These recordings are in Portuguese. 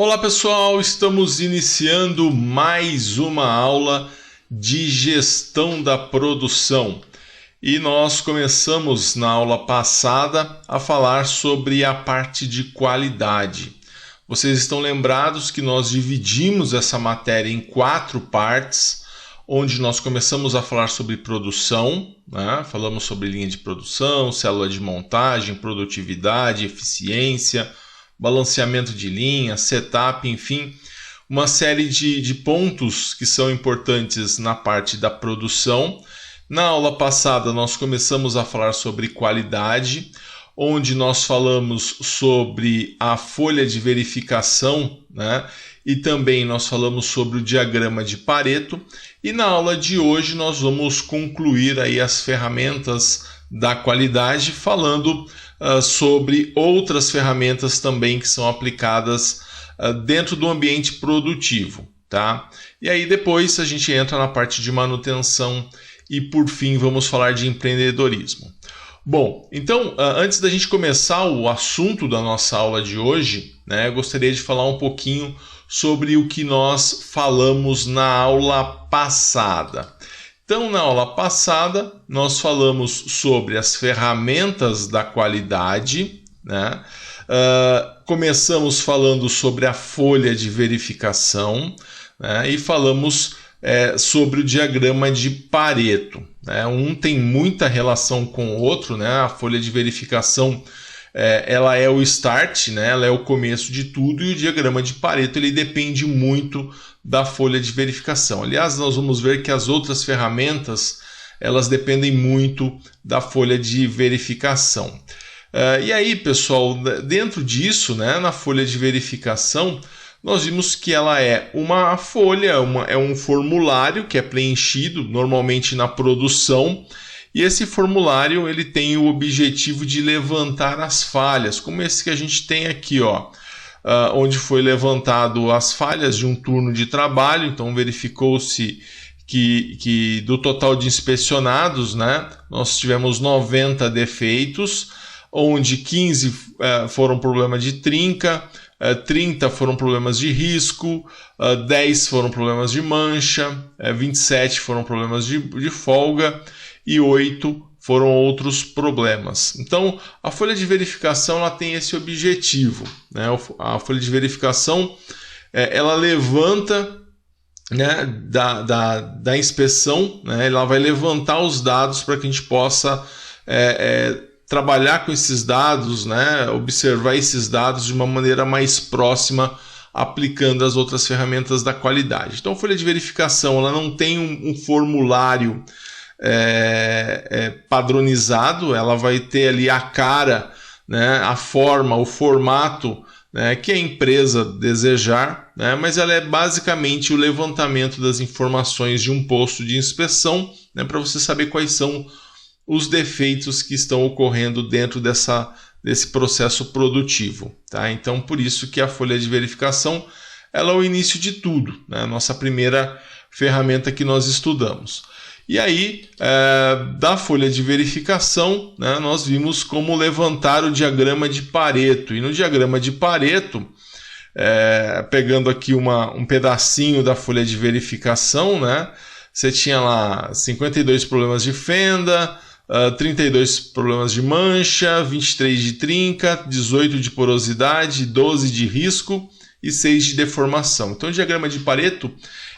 Olá pessoal, estamos iniciando mais uma aula de gestão da produção e nós começamos na aula passada a falar sobre a parte de qualidade. Vocês estão lembrados que nós dividimos essa matéria em 4 partes, onde nós começamos a falar sobre produção, né? Falamos sobre linha de produção, célula de montagem, produtividade, eficiência, balanceamento de linha, setup, enfim, uma série de pontos que são importantes na parte da produção. Na aula passada nós começamos a falar sobre qualidade, onde nós falamos sobre a folha de verificação, né? E também nós falamos sobre o diagrama de Pareto. E na aula de hoje nós vamos concluir aí as ferramentas da qualidade, falando sobre outras ferramentas também que são aplicadas dentro do ambiente produtivo, tá? E aí depois a gente entra na parte de manutenção e por fim vamos falar de empreendedorismo. Bom, então antes da gente começar o assunto da nossa aula de hoje, né, eu gostaria de falar um pouquinho sobre o que nós falamos na aula passada. Então, na aula passada, nós falamos sobre as ferramentas da qualidade, né? Começamos falando sobre a folha de verificação, né? E falamos sobre o diagrama de Pareto, né? Um tem muita relação com o outro, né? A folha de verificação ela é o start, né? Ela é o começo de tudo, e o diagrama de Pareto ele depende muito da folha de verificação. Aliás, nós vamos ver que as outras ferramentas elas dependem muito da folha de verificação. E aí, pessoal, dentro disso, né, na folha de verificação, nós vimos que ela é uma folha, é um formulário que é preenchido normalmente na produção. E esse formulário ele tem o objetivo de levantar as falhas, como esse que a gente tem aqui, ó, onde foi levantado as falhas de um turno de trabalho. Então verificou-se que do total de inspecionados, né, nós tivemos 90 defeitos, onde 15 foram problemas de trinca, 30 foram problemas de risco, 10 foram problemas de mancha, 27 foram problemas de folga, e 8 foram outros problemas. Então, a folha de verificação ela tem esse objetivo, né? A folha de verificação ela levanta, né, da inspeção, né? Ela vai levantar os dados para que a gente possa trabalhar com esses dados, né? Observar esses dados de uma maneira mais próxima, aplicando as outras ferramentas da qualidade. Então, a folha de verificação ela não tem um formulário padronizado, ela vai ter ali a cara, né, a forma, o formato, né, que a empresa desejar, né, mas ela é basicamente o levantamento das informações de um posto de inspeção, né, para você saber quais são os defeitos que estão ocorrendo dentro desse processo produtivo, tá? Então, por isso que a folha de verificação ela é o início de tudo, né, a nossa primeira ferramenta que nós estudamos. E aí, da folha de verificação, né, nós vimos como levantar o diagrama de Pareto. E no diagrama de Pareto, pegando aqui um pedacinho da folha de verificação, né, você tinha lá 52 problemas de fenda, 32 problemas de mancha, 23 de trinca, 18 de porosidade, 12 de risco e 6 de deformação. Então, o diagrama de Pareto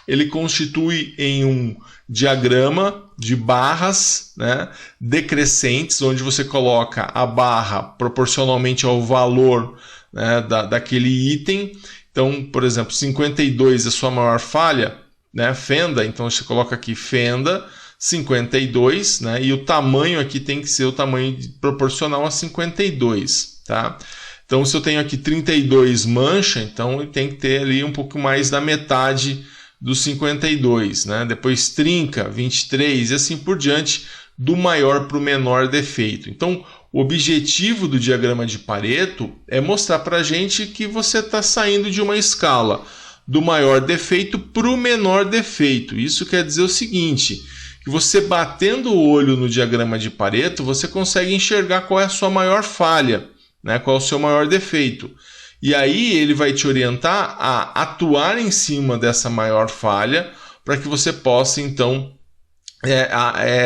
ele constitui em um diagrama de barras, né, decrescentes, onde você coloca a barra proporcionalmente ao valor, né, daquele item. Então, por exemplo, 52 é a sua maior falha, né, fenda, então você coloca aqui fenda, 52, né, e o tamanho aqui tem que ser o tamanho proporcional a 52, tá? Então, se eu tenho aqui 32 mancha, então tem que ter ali um pouco mais da metade dos 52, né? Depois trinca, 23 e assim por diante, do maior para o menor defeito. Então, o objetivo do diagrama de Pareto é mostrar para a gente que você está saindo de uma escala do maior defeito para o menor defeito. Isso quer dizer o seguinte, que você batendo o olho no diagrama de Pareto, você consegue enxergar qual é a sua maior falha, né? Qual é o seu maior defeito. E aí ele vai te orientar a atuar em cima dessa maior falha para que você possa, então,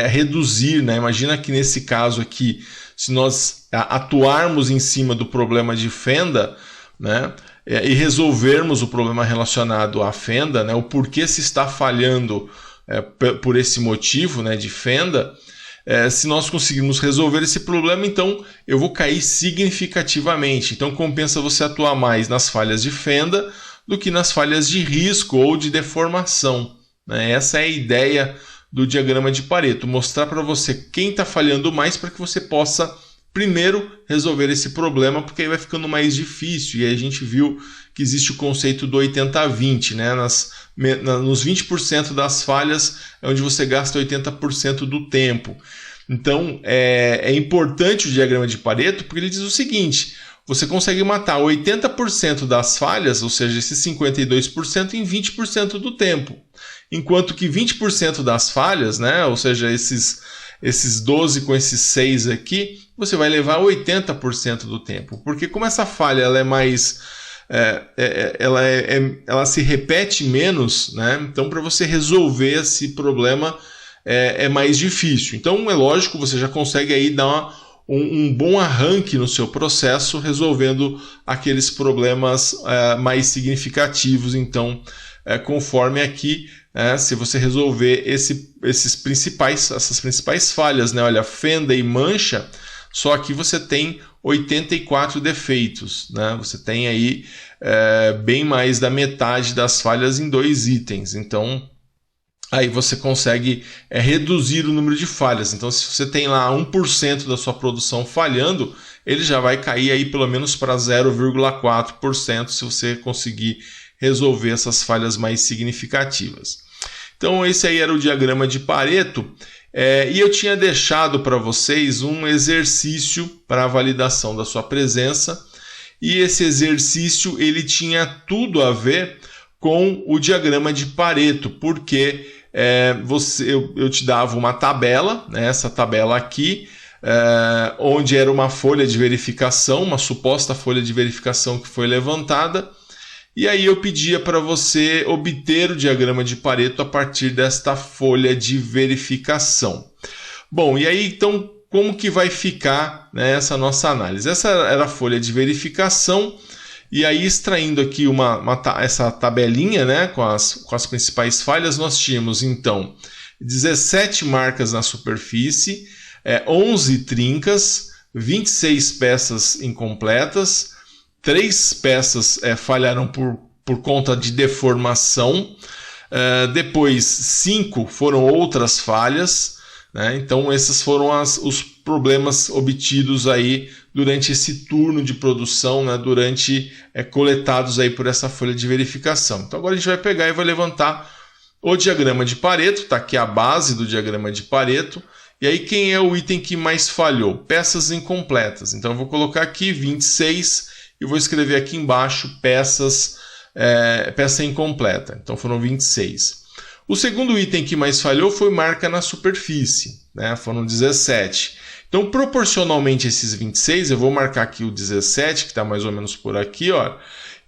reduzir, né? Imagina que nesse caso aqui, se nós atuarmos em cima do problema de fenda, né, e resolvermos o problema relacionado à fenda, né, o porquê se está falhando por esse motivo, né, de fenda, se nós conseguirmos resolver esse problema, então eu vou cair significativamente. Então compensa você atuar mais nas falhas de fenda do que nas falhas de risco ou de deformação, né? Essa é a ideia do diagrama de Pareto, mostrar para você quem está falhando mais para que você possa primeiro resolver esse problema, porque aí vai ficando mais difícil. E aí a gente viu que existe o conceito do 80-20, né? Nos 20% das falhas é onde você gasta 80% do tempo. Então é importante o diagrama de Pareto, porque ele diz o seguinte: você consegue matar 80% das falhas, ou seja, esses 52%, em 20% do tempo. Enquanto que 20% das falhas, né, ou seja, esses 12 com esses 6 aqui, você vai levar 80% do tempo. Porque como essa falha ela é mais... ela se repete menos, né? Então para você resolver esse problema é mais difícil. Então é lógico, você já consegue aí dar um bom arranque no seu processo, resolvendo aqueles problemas mais significativos. Então, conforme aqui, se você resolver essas principais falhas, né? Olha, fenda e mancha, só aqui você tem 84 defeitos, né? Você tem aí bem mais da metade das falhas em 2 itens. Então, aí você consegue reduzir o número de falhas. Então, se você tem lá 1% da sua produção falhando, ele já vai cair aí pelo menos para 0,4% se você conseguir resolver essas falhas mais significativas. Então esse aí era o diagrama de Pareto, e eu tinha deixado para vocês um exercício para a validação da sua presença, e esse exercício ele tinha tudo a ver com o diagrama de Pareto, porque eu te dava uma tabela, né, essa tabela aqui, onde era uma folha de verificação, uma suposta folha de verificação que foi levantada. E aí eu pedia para você obter o diagrama de Pareto a partir desta folha de verificação. Bom, e aí então como que vai ficar, né, essa nossa análise? Essa era a folha de verificação, e aí extraindo aqui essa tabelinha, né, com as principais falhas, nós tínhamos então 17 marcas na superfície, 11 trincas, 26 peças incompletas, 3 peças falharam por conta de deformação, depois 5 foram outras falhas, né? Então esses foram os problemas obtidos aí durante esse turno de produção, né? Coletados aí por essa folha de verificação. Então agora a gente vai pegar e vai levantar o diagrama de Pareto, está aqui a base do diagrama de Pareto. E aí quem é o item que mais falhou? Peças incompletas. Então eu vou colocar aqui 26 e vou escrever aqui embaixo peça incompleta. Então foram 26. O segundo item que mais falhou foi marca na superfície, né? Foram 17. Então proporcionalmente a esses 26, eu vou marcar aqui o 17, que está mais ou menos por aqui, ó,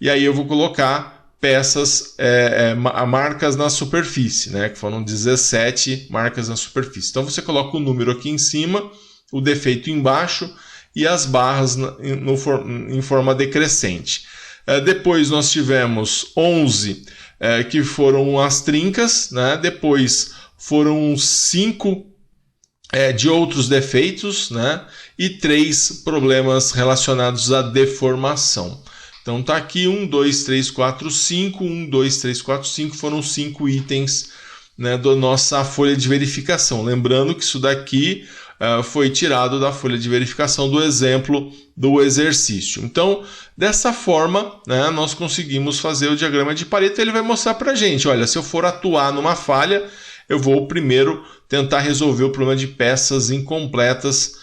e aí eu vou colocar marcas na superfície, né? Que foram 17 marcas na superfície. Então você coloca o número aqui em cima, o defeito embaixo, e as barras em forma decrescente. Depois nós tivemos 11 que foram as trincas, né? Depois foram 5 de outros defeitos, né? E 3 problemas relacionados à deformação. Então está aqui 1, 2, 3, 4, 5, 1, 2, 3, 4, 5, foram 5 itens, né, da nossa folha de verificação. Lembrando que isso daqui foi tirado da folha de verificação do exemplo do exercício. Então, dessa forma, né, nós conseguimos fazer o diagrama de Pareto. Ele vai mostrar para a gente, olha, se eu for atuar numa falha, eu vou primeiro tentar resolver o problema de peças incompletas,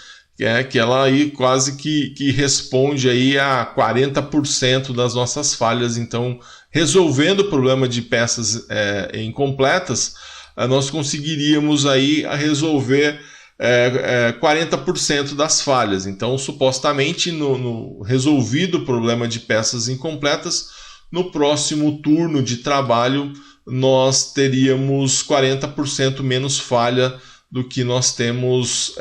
que ela aí quase que responde aí a 40% das nossas falhas. Então, resolvendo o problema de peças incompletas, nós conseguiríamos aí resolver 40% das falhas. Então, supostamente, no resolvido o problema de peças incompletas, no próximo turno de trabalho, nós teríamos 40% menos falha do que nós temos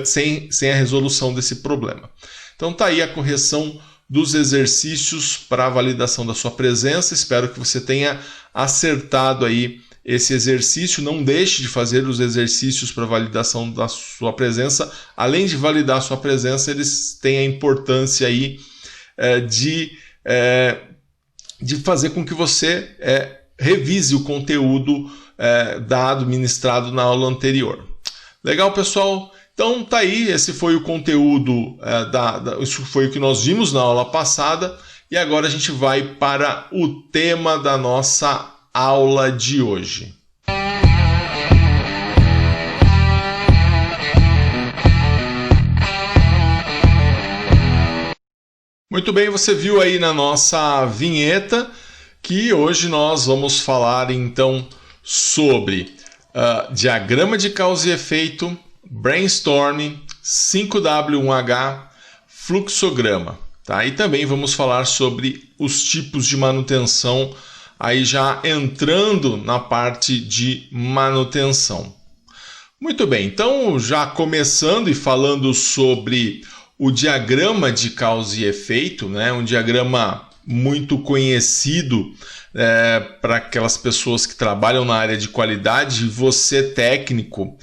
sem a resolução desse problema. Então tá aí a correção dos exercícios para a validação da sua presença. Espero que você tenha acertado aí esse exercício. Não deixe de fazer os exercícios para validação da sua presença. Além de validar a sua presença, eles têm a importância aí de fazer com que você revise o conteúdo dado, ministrado na aula anterior. Legal, pessoal? Então tá aí, esse foi o conteúdo, isso foi o que nós vimos na aula passada, e agora a gente vai para o tema da nossa aula de hoje. Muito bem, você viu aí na nossa vinheta que hoje nós vamos falar então sobre diagrama de causa e efeito, brainstorming, 5W1H, fluxograma. Tá? E também vamos falar sobre os tipos de manutenção, aí já entrando na parte de manutenção. Muito bem, então já começando e falando sobre o diagrama de causa e efeito, né? Um diagrama muito conhecido para aquelas pessoas que trabalham na área de qualidade. Você, técnico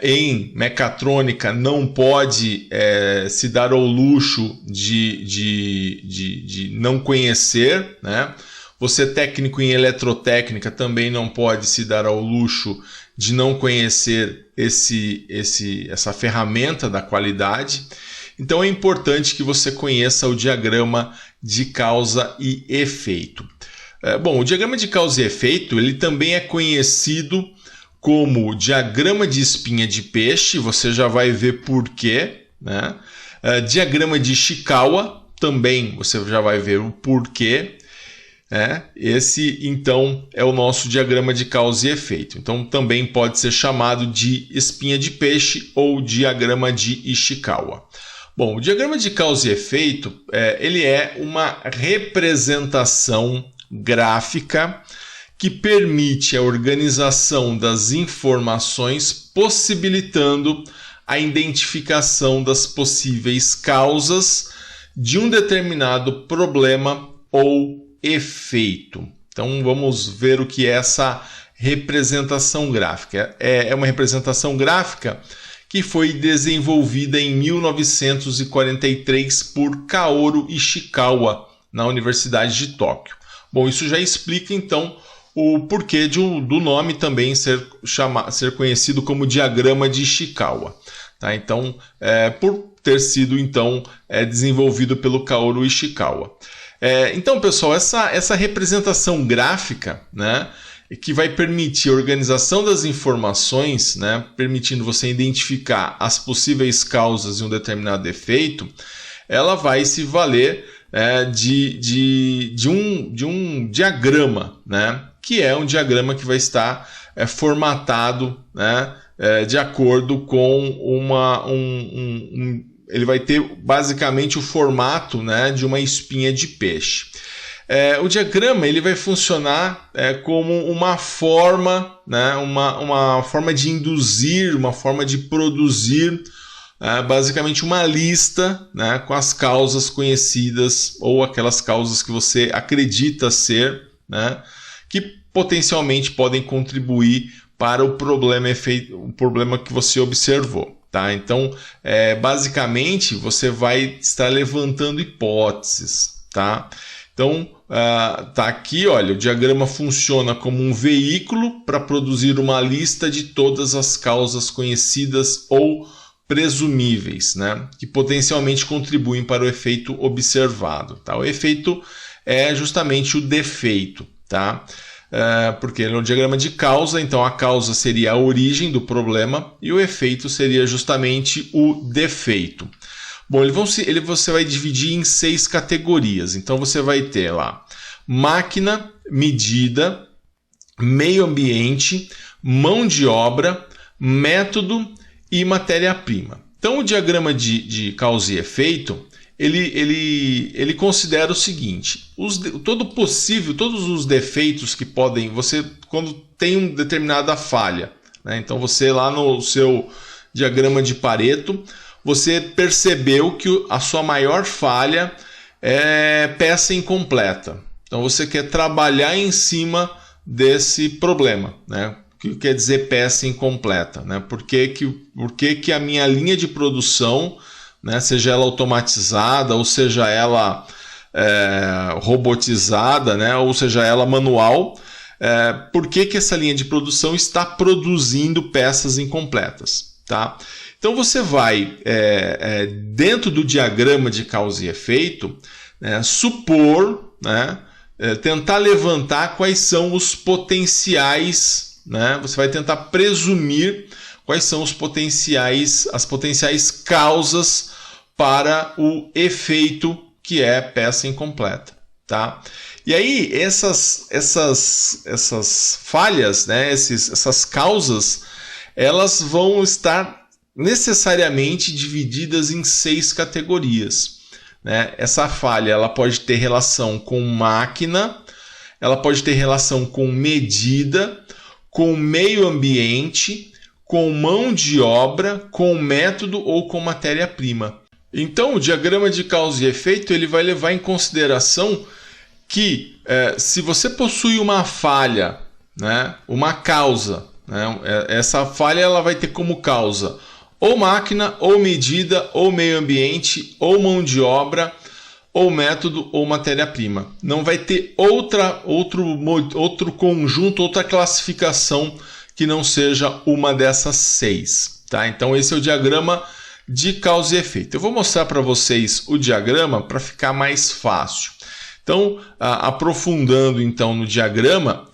em mecatrônica, não pode se dar ao luxo de não conhecer, né? Você, técnico em eletrotécnica, também não pode se dar ao luxo de não conhecer essa ferramenta da qualidade. Então é importante que você conheça o diagrama de causa e efeito. Bom, o diagrama de causa e efeito ele também é conhecido como diagrama de espinha de peixe, você já vai ver por quê, né? Diagrama de Ishikawa, também você já vai ver o porquê. Esse então é o nosso diagrama de causa e efeito. Então também pode ser chamado de espinha de peixe ou diagrama de Ishikawa. Bom, o diagrama de causa e efeito ele é uma representação gráfica que permite a organização das informações, possibilitando a identificação das possíveis causas de um determinado problema ou efeito. Então vamos ver o que é essa representação gráfica. É uma representação gráfica que foi desenvolvida em 1943 por Kaoru Ishikawa, na Universidade de Tóquio. Bom, isso já explica então o porquê do nome também ser conhecido como diagrama de Ishikawa. Tá? Então, por ter sido então desenvolvido pelo Kaoru Ishikawa. Então, pessoal, essa representação gráfica, né, que vai permitir a organização das informações, né, permitindo você identificar as possíveis causas de um determinado defeito, ela vai se valer de um diagrama, né, que é um diagrama que vai estar formatado, né, de acordo com ele vai ter basicamente o formato, né, de uma espinha de peixe. O diagrama ele vai funcionar como uma forma, né, uma forma de induzir, uma forma de produzir basicamente uma lista, né, com as causas conhecidas ou aquelas causas que você acredita ser, né, que potencialmente podem contribuir para o problema que você observou. Tá? Então, basicamente, você vai estar levantando hipóteses. Tá? Então, tá aqui, olha, o diagrama funciona como um veículo para produzir uma lista de todas as causas conhecidas ou presumíveis, né, que potencialmente contribuem para o efeito observado. Tá? O efeito é justamente o defeito, tá? Porque ele é um diagrama de causa, então a causa seria a origem do problema e o efeito seria justamente o defeito. Bom, você vai dividir em 6 categorias. Então você vai ter lá máquina, medida, meio ambiente, mão de obra, método e matéria-prima. Então, o diagrama de causa e efeito, ele considera o seguinte: todos os defeitos que podem, você quando tem uma determinada falha, né? Então você lá no seu diagrama de Pareto, você percebeu que a sua maior falha é peça incompleta. Então você quer trabalhar em cima desse problema, né? O que quer dizer peça incompleta, né? Por que a minha linha de produção, né, seja ela automatizada ou seja ela robotizada, né, ou seja ela manual, por que essa linha de produção está produzindo peças incompletas, tá? Então você vai, dentro do diagrama de causa e efeito, né, supor, né, tentar levantar quais são os potenciais, né? Você vai tentar presumir quais são as potenciais causas para o efeito que é peça incompleta, tá? E aí essas falhas, né, essas causas, elas vão estar necessariamente divididas em 6 categorias, né? Essa falha ela pode ter relação com máquina, ela pode ter relação com medida, com meio ambiente, com mão de obra, com método ou com matéria-prima. Então, o diagrama de causa e efeito ele vai levar em consideração que se você possui uma falha, né, uma causa, né, essa falha ela vai ter como causa ou máquina, ou medida, ou meio ambiente, ou mão de obra, ou método, ou matéria-prima. Não vai ter outro conjunto, outra classificação que não seja uma dessas 6. Tá? Então esse é o diagrama de causa e efeito. Eu vou mostrar para vocês o diagrama para ficar mais fácil. Então, aprofundando então no diagrama,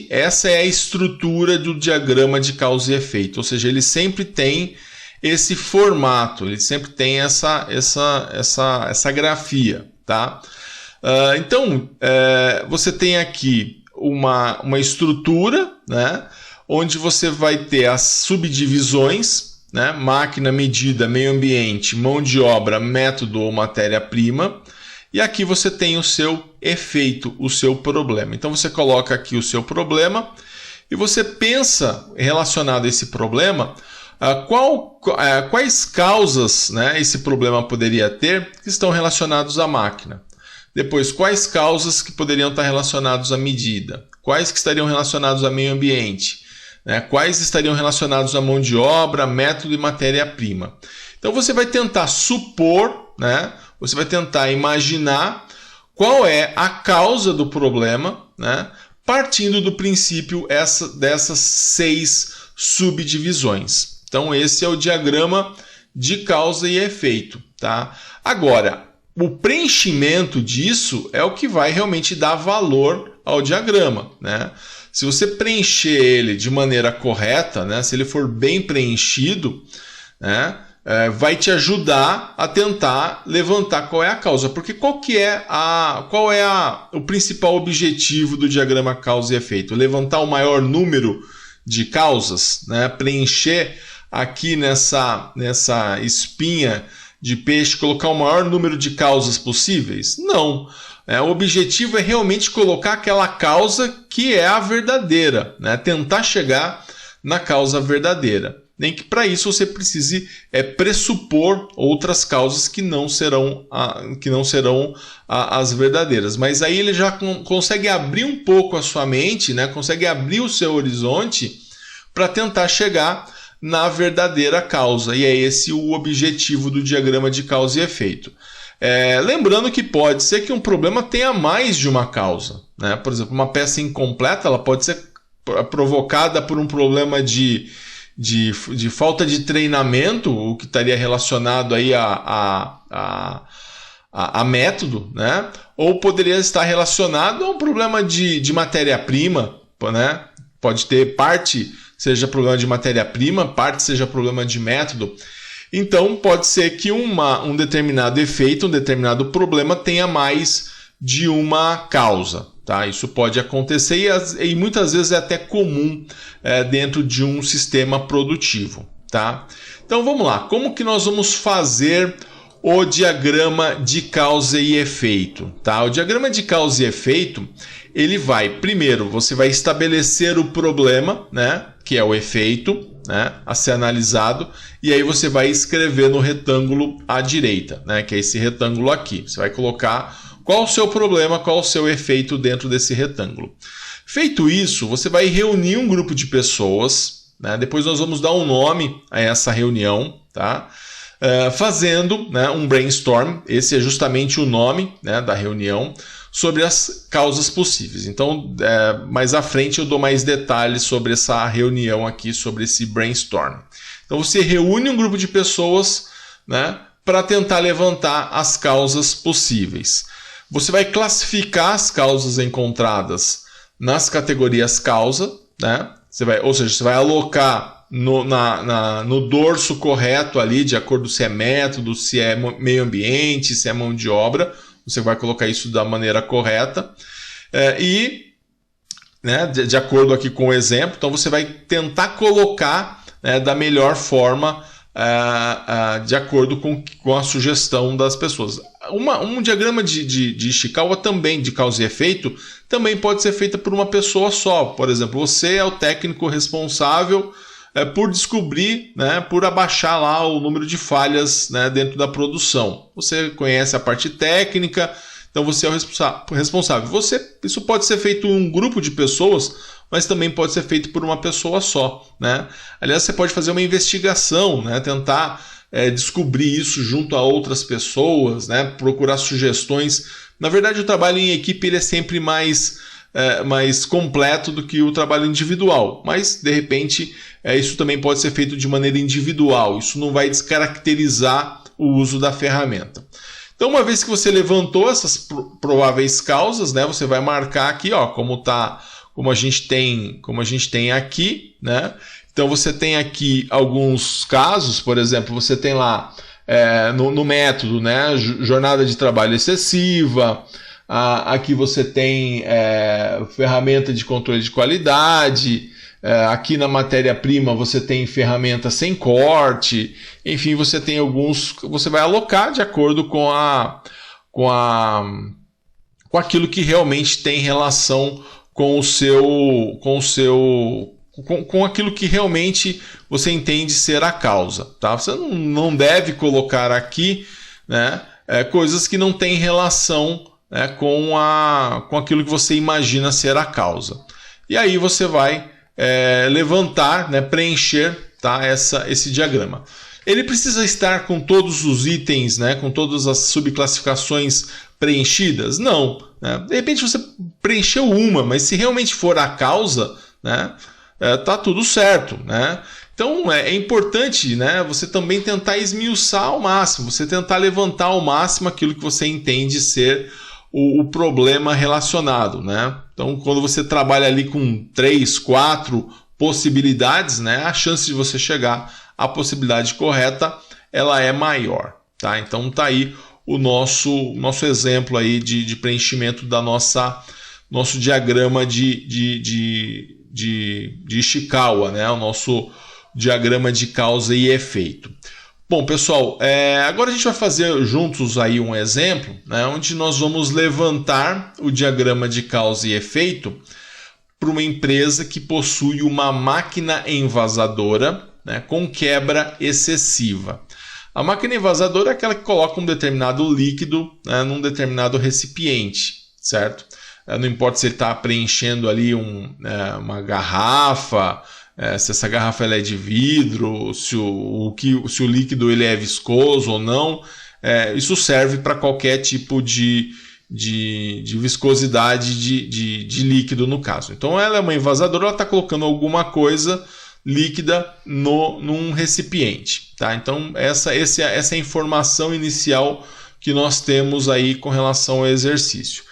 essa é a estrutura do diagrama de causa e efeito. Ou seja, ele sempre tem esse formato, ele sempre tem essa grafia, tá? Então, você tem aqui uma estrutura, né, onde você vai ter as subdivisões, né, máquina, medida, meio ambiente, mão de obra, método ou matéria-prima, e aqui você tem o seu efeito, o seu problema. Então você coloca aqui o seu problema e você pensa relacionado a esse problema, quais causas, né, esse problema poderia ter que estão relacionados à máquina. Depois, quais causas que poderiam estar relacionados à medida. Quais que estariam relacionados a meio ambiente. Né, quais estariam relacionados à mão de obra, método e matéria-prima. Então você vai tentar supor, né, você vai tentar imaginar qual é a causa do problema, né, partindo do princípio dessas 6 subdivisões. Então esse é o diagrama de causa e efeito, tá? Agora, o preenchimento disso é o que vai realmente dar valor ao diagrama, né? Se você preencher ele de maneira correta, né, se ele for bem preenchido, né, vai te ajudar a tentar levantar qual é a causa. Porque qual é o principal objetivo do diagrama causa e efeito? Levantar o maior número de causas, né, preencher aqui nessa espinha de peixe, colocar o maior número de causas possíveis? Não. O objetivo é realmente colocar aquela causa que é a verdadeira, né? Tentar chegar na causa verdadeira. Nem que para isso você precise pressupor outras causas que não serão as verdadeiras. Mas aí ele já consegue abrir um pouco a sua mente, né? Consegue abrir o seu horizonte para tentar chegar na verdadeira causa. E é esse o objetivo do diagrama de causa e efeito. Lembrando que pode ser que um problema tenha mais de uma causa, né? Por exemplo, uma peça incompleta ela pode ser provocada por um problema de falta de treinamento, o que estaria relacionado aí a método, né? Ou poderia estar relacionado a um problema de matéria-prima, né? Pode ter parte seja problema de matéria-prima, parte seja problema de método. Então, pode ser que um determinado efeito, um determinado problema tenha mais de uma causa. Tá? Tá? Isso pode acontecer e muitas vezes é até comum dentro de um sistema produtivo. Tá? Então vamos lá, como que nós vamos fazer o diagrama de causa e efeito? Tá? O diagrama de causa e efeito, ele vai, primeiro, você vai estabelecer o problema, né, que é o efeito, né, a ser analisado, e aí você vai escrever no retângulo à direita, né, que é esse retângulo aqui. Você vai colocar qual o seu problema, qual o seu efeito dentro desse retângulo. Feito isso, você vai reunir um grupo de pessoas, né, depois nós vamos dar um nome a essa reunião, tá? Fazendo, né, um brainstorm, esse é justamente o nome, né, da reunião, sobre as causas possíveis. Então, mais à frente eu dou mais detalhes sobre essa reunião aqui, sobre esse brainstorm. Então, você reúne um grupo de pessoas, né, para tentar levantar as causas possíveis. Você vai classificar as causas encontradas nas categorias causa, né? Ou seja, você vai alocar no dorso correto ali, de acordo se é método, se é meio ambiente, se é mão de obra. Você vai colocar isso da maneira correta. Né, de acordo aqui com o exemplo, então você vai tentar colocar, né, da melhor forma, de acordo com a sugestão das pessoas. Um diagrama de Ishikawa também, de causa e efeito, também pode ser feito por uma pessoa só. Por exemplo, você é o técnico responsável por descobrir, né, por abaixar lá o número de falhas, né, dentro da produção. Você conhece a parte técnica, então você é o responsável. Isso pode ser feito em um grupo de pessoas, mas também pode ser feito por uma pessoa só, né? Aliás, você pode fazer uma investigação, né, tentar descobrir isso junto a outras pessoas, né, procurar sugestões. Na verdade, o trabalho em equipe ele é sempre mais completo do que o trabalho individual, mas de repente isso também pode ser feito de maneira individual. Isso não vai descaracterizar o uso da ferramenta. Então, uma vez que você levantou essas prováveis causas, né, você vai marcar aqui, ó, como a gente tem aqui, né? Então você tem aqui alguns casos, por exemplo, você tem lá no método, né, jornada de trabalho excessiva. Aqui você tem ferramenta de controle de qualidade. Aqui na matéria-prima você tem ferramenta sem corte. Enfim, você tem alguns. Você vai alocar de acordo com aquilo que realmente tem relação com aquilo que realmente você entende ser a causa. Tá? Você não deve colocar aqui, né, coisas que não têm relação, né, com aquilo que você imagina ser a causa. E aí você vai levantar, né, preencher, tá, esse diagrama. Ele precisa estar com todos os itens, né, com todas as subclassificações preenchidas? Não. Né? De repente você preencheu uma, mas se realmente for a causa, né, tá tudo certo. Né? Então é importante, né, você também tentar esmiuçar ao máximo, você tentar levantar ao máximo aquilo que você entende ser o problema relacionado. Né? Então, quando você trabalha ali com 3, 4 possibilidades, né, a chance de você chegar à possibilidade correta ela é maior. Tá? Então tá aí o nosso exemplo aí de preenchimento da nosso diagrama de Ishikawa, né? O nosso diagrama de causa e efeito. Bom, pessoal, agora a gente vai fazer juntos aí um exemplo, né, onde nós vamos levantar o diagrama de causa e efeito para uma empresa que possui uma máquina envasadora, né, com quebra excessiva. A máquina envasadora é aquela que coloca um determinado líquido, né, num determinado recipiente, certo? Não importa se ele está preenchendo ali uma garrafa, se essa garrafa ela é de vidro, se o líquido ele é viscoso ou não, isso serve para qualquer tipo de viscosidade de líquido no caso. Então ela é uma envasadora, ela está colocando alguma coisa líquida num recipiente. Tá? Então essa é a informação inicial que nós temos aí com relação ao exercício.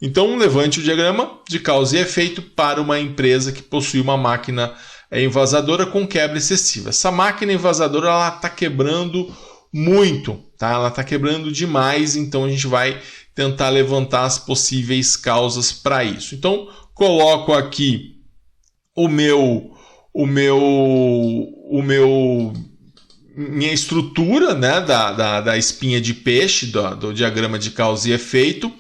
Então levante o diagrama de causa e efeito para uma empresa que possui uma máquina envasadora com quebra excessiva. Essa máquina envasadora está quebrando muito, tá? Ela está quebrando demais, então a gente vai tentar levantar as possíveis causas para isso. Então, coloco aqui minha estrutura, né, da espinha de peixe, do diagrama de causa e efeito.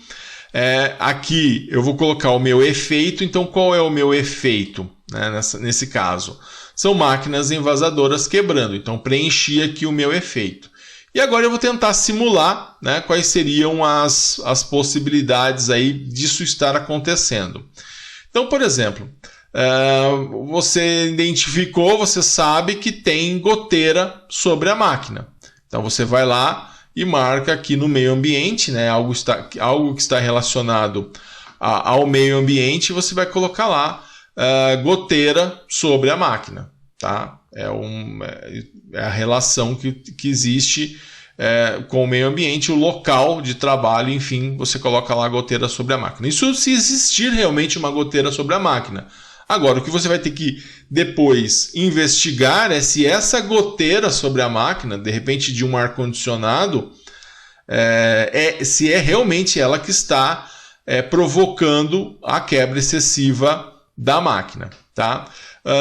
Aqui eu vou colocar o meu efeito. Então, qual é o meu efeito, né, nesse caso? São máquinas envasadoras quebrando. Então, preenchi aqui o meu efeito. E agora eu vou tentar simular, né, quais seriam as possibilidades aí disso estar acontecendo. Então, por exemplo, você identificou, você sabe que tem goteira sobre a máquina. Então você vai lá e marca aqui no meio ambiente, né, algo que está relacionado ao meio ambiente, você vai colocar lá goteira sobre a máquina. Tá? É a relação que existe com o meio ambiente, o local de trabalho, enfim, você coloca lá a goteira sobre a máquina. Isso se existir realmente uma goteira sobre a máquina. Agora, o que você vai ter que depois investigar é se essa goteira sobre a máquina, de repente de um ar-condicionado, se é realmente ela que está provocando a quebra excessiva da máquina. Tá?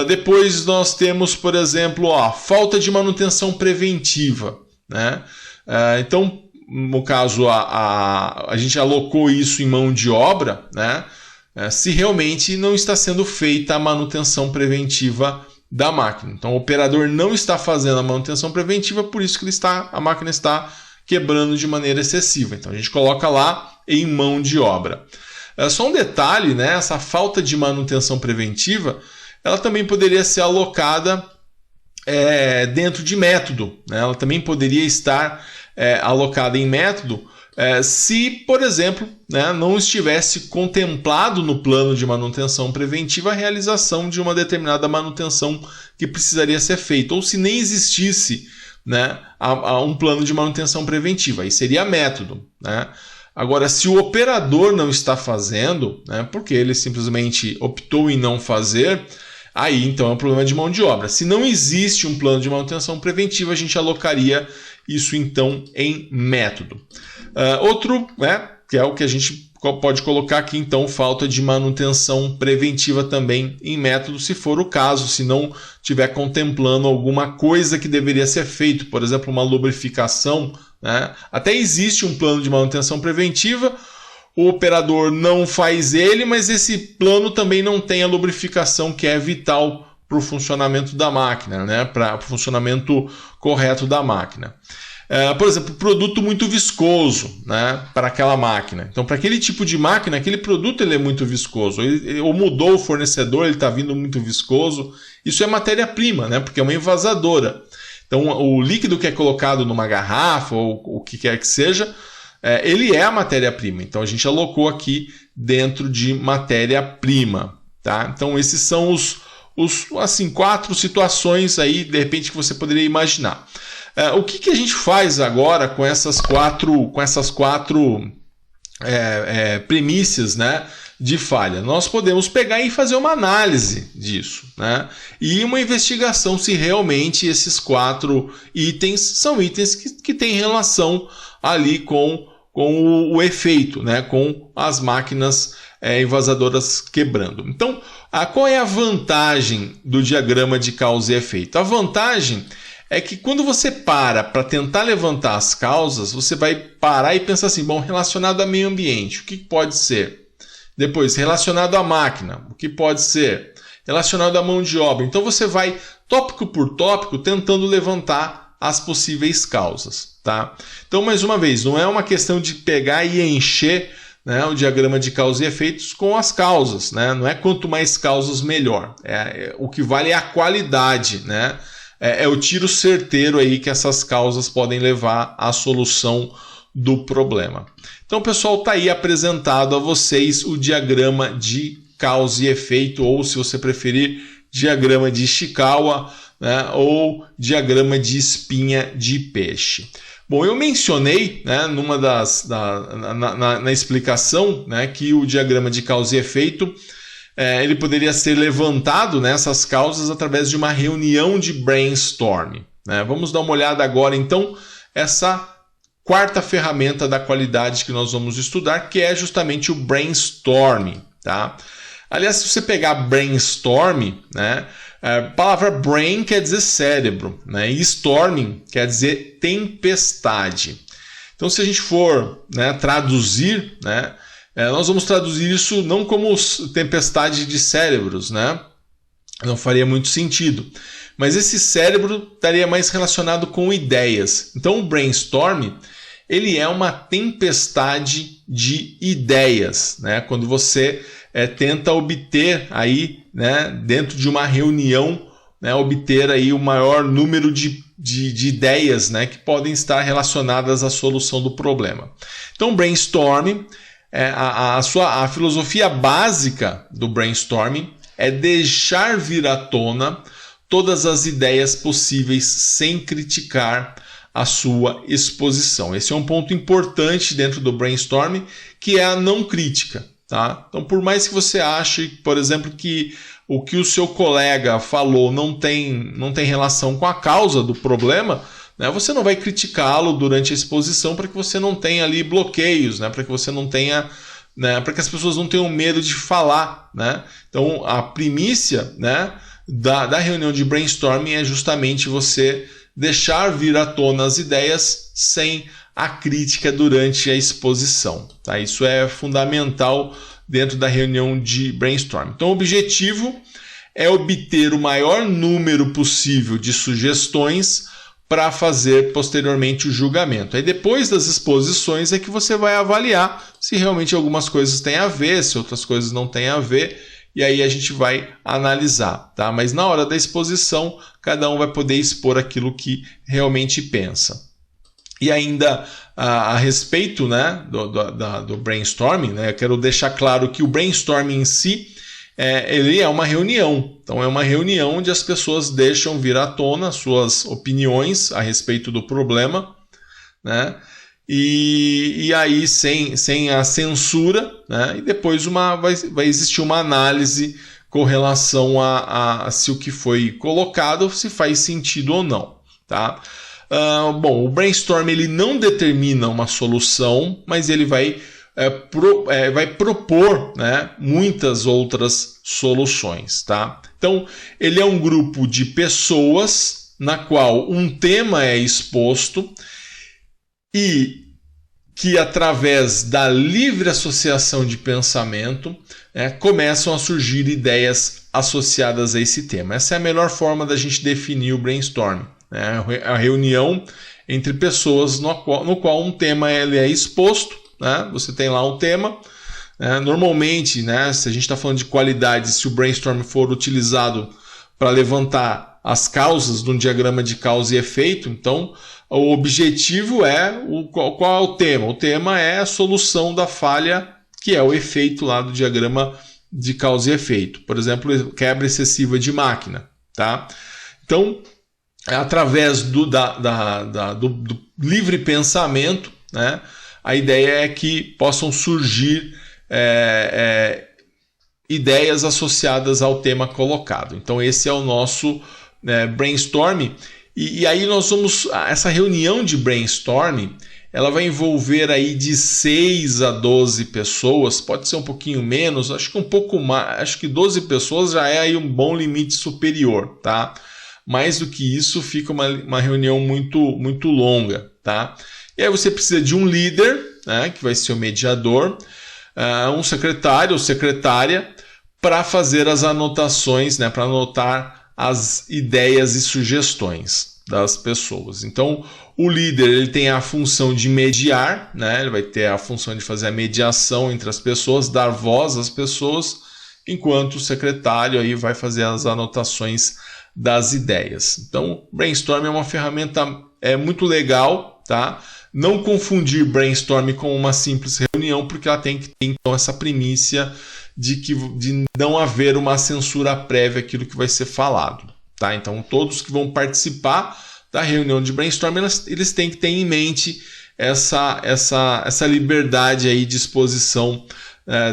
Depois nós temos, por exemplo, falta de manutenção preventiva. Né? Então, no caso, a gente alocou isso em mão de obra, né? Se realmente não está sendo feita a manutenção preventiva da máquina. Então, o operador não está fazendo a manutenção preventiva, por isso que a máquina está quebrando de maneira excessiva. Então, a gente coloca lá em mão de obra. Só um detalhe, né? Essa falta de manutenção preventiva, ela também poderia ser alocada dentro de método. Né? Ela também poderia estar alocada em método se, por exemplo, né, não estivesse contemplado no plano de manutenção preventiva a realização de uma determinada manutenção que precisaria ser feita, ou se nem existisse, né, um plano de manutenção preventiva. Aí seria método. Né? Agora, se o operador não está fazendo, né, porque ele simplesmente optou em não fazer, aí então é um problema de mão de obra. Se não existe um plano de manutenção preventiva, a gente alocaria isso então em método. Outro, né, que é o que a gente pode colocar aqui, então, falta de manutenção preventiva também em método, se for o caso, se não estiver contemplando alguma coisa que deveria ser feito, por exemplo, uma lubrificação. Né? Até existe um plano de manutenção preventiva, o operador não faz ele, mas esse plano também não tem a lubrificação que é vital para o funcionamento da máquina, né? Para o funcionamento correto da máquina. Por exemplo, produto muito viscoso, né? Para aquela máquina. Então, para aquele tipo de máquina, aquele produto ele é muito viscoso. Ou mudou o fornecedor, ele está vindo muito viscoso. Isso é matéria-prima, né? Porque é uma envasadora. Então, o líquido que é colocado numa garrafa ou o que quer que seja, ele é a matéria-prima. Então, a gente alocou aqui dentro de matéria-prima. Tá? Então, esses são os 4 situações aí, de repente, que você poderia imaginar. O que a gente faz agora com essas quatro premissas, né, de falha? Nós podemos pegar e fazer uma análise disso, né, e uma investigação se realmente esses 4 itens são itens que têm relação ali com o efeito, né, com as máquinas envasadoras quebrando. Então, qual é a vantagem do diagrama de causa e efeito? A vantagem é que quando você para tentar levantar as causas, você vai parar e pensar assim, bom, relacionado ao meio ambiente, o que pode ser? Depois, relacionado à máquina, o que pode ser? Relacionado à mão de obra. Então você vai, tópico por tópico, tentando levantar as possíveis causas. Tá? Então, mais uma vez, não é uma questão de pegar e encher, né, o diagrama de causa e efeitos com as causas. Né? Não é quanto mais causas, melhor. O que vale é a qualidade, né? É o tiro certeiro aí que essas causas podem levar à solução do problema. Então, pessoal, está aí apresentado a vocês o diagrama de causa e efeito, ou, se você preferir, diagrama de Ishikawa, né, ou diagrama de espinha de peixe. Bom, eu mencionei, né, na explicação, né, que o diagrama de causa e efeito ele poderia ser levantado nessas causas através de uma reunião de brainstorm. Né? Vamos dar uma olhada agora, então, essa quarta ferramenta da qualidade que nós vamos estudar, que é justamente o brainstorming, tá? Aliás, se você pegar brainstorming, né, a palavra brain quer dizer cérebro, né, e storming quer dizer tempestade. Então, se a gente for, né, traduzir, né, nós vamos traduzir isso não como tempestade de cérebros, né? Não faria muito sentido. Mas esse cérebro estaria mais relacionado com ideias. Então, o brainstorming, ele é uma tempestade de ideias, né? Quando você tenta obter aí, né, dentro de uma reunião, né, obter aí o maior número de ideias, né, que podem estar relacionadas à solução do problema. Então, brainstorming, a filosofia básica do brainstorming é deixar vir à tona todas as ideias possíveis sem criticar a sua exposição. Esse é um ponto importante dentro do brainstorming, que é a não crítica. Tá? Então, por mais que você ache, por exemplo, que o que o seu colega falou não tem relação com a causa do problema, né, você não vai criticá-lo durante a exposição para que você não tenha ali bloqueios, né, para que você não tenha, né, para que as pessoas não tenham medo de falar, né? Então, a primícia, né, da reunião de brainstorming é justamente você deixar vir à tona as ideias sem a crítica durante a exposição. Tá? Isso é fundamental dentro da reunião de brainstorming. Então, o objetivo é obter o maior número possível de sugestões para fazer posteriormente o julgamento. Aí, depois das exposições, é que você vai avaliar se realmente algumas coisas têm a ver, se outras coisas não têm a ver, e aí a gente vai analisar. Tá? Mas na hora da exposição, cada um vai poder expor aquilo que realmente pensa. E ainda a respeito, né, do brainstorming, né, eu quero deixar claro que o brainstorming em si, ele é uma reunião. Então, é uma reunião onde as pessoas deixam vir à tona suas opiniões a respeito do problema, né, e aí sem a censura, né, e depois vai existir uma análise com relação a se o que foi colocado se faz sentido ou não. Tá? Bom, o brainstorm ele não determina uma solução, mas ele vai propor, né, muitas outras soluções. Tá? Então, ele é um grupo de pessoas na qual um tema é exposto e que, através da livre associação de pensamento, começam a surgir ideias associadas a esse tema. Essa é a melhor forma da gente definir o brainstorm. A reunião entre pessoas no qual um tema ele é exposto, né? Você tem lá um tema, né? Normalmente, né, se a gente está falando de qualidade, se o brainstorm for utilizado para levantar as causas de um diagrama de causa e efeito, então o objetivo é qual é o tema? O tema é a solução da falha, que é o efeito lá do diagrama de causa e efeito. Por exemplo, quebra excessiva de máquina. Tá? Então, através do livre pensamento, né, a ideia é que possam surgir ideias associadas ao tema colocado. Então, esse é o nosso brainstorming. E aí nós vamos... Essa reunião de brainstorming, ela vai envolver aí de 6 a 12 pessoas, pode ser um pouquinho menos, acho que um pouco mais, acho que 12 pessoas já é aí um bom limite superior, tá? Mais do que isso, fica uma reunião muito, muito longa, tá? E aí você precisa de um líder, né, que vai ser o mediador, um secretário ou secretária, para fazer as anotações, né, para anotar as ideias e sugestões das pessoas. Então, o líder ele tem a função de mediar, né, ele vai ter a função de fazer a mediação entre as pessoas, dar voz às pessoas, enquanto o secretário aí vai fazer as anotações das ideias. Então, brainstorm é uma ferramenta muito legal, tá? Não confundir brainstorm com uma simples reunião, porque ela tem que ter então essa primícia de não haver uma censura prévia àquilo que vai ser falado. Tá? Então, todos que vão participar da reunião de brainstorm, eles têm que ter em mente essa liberdade aí de exposição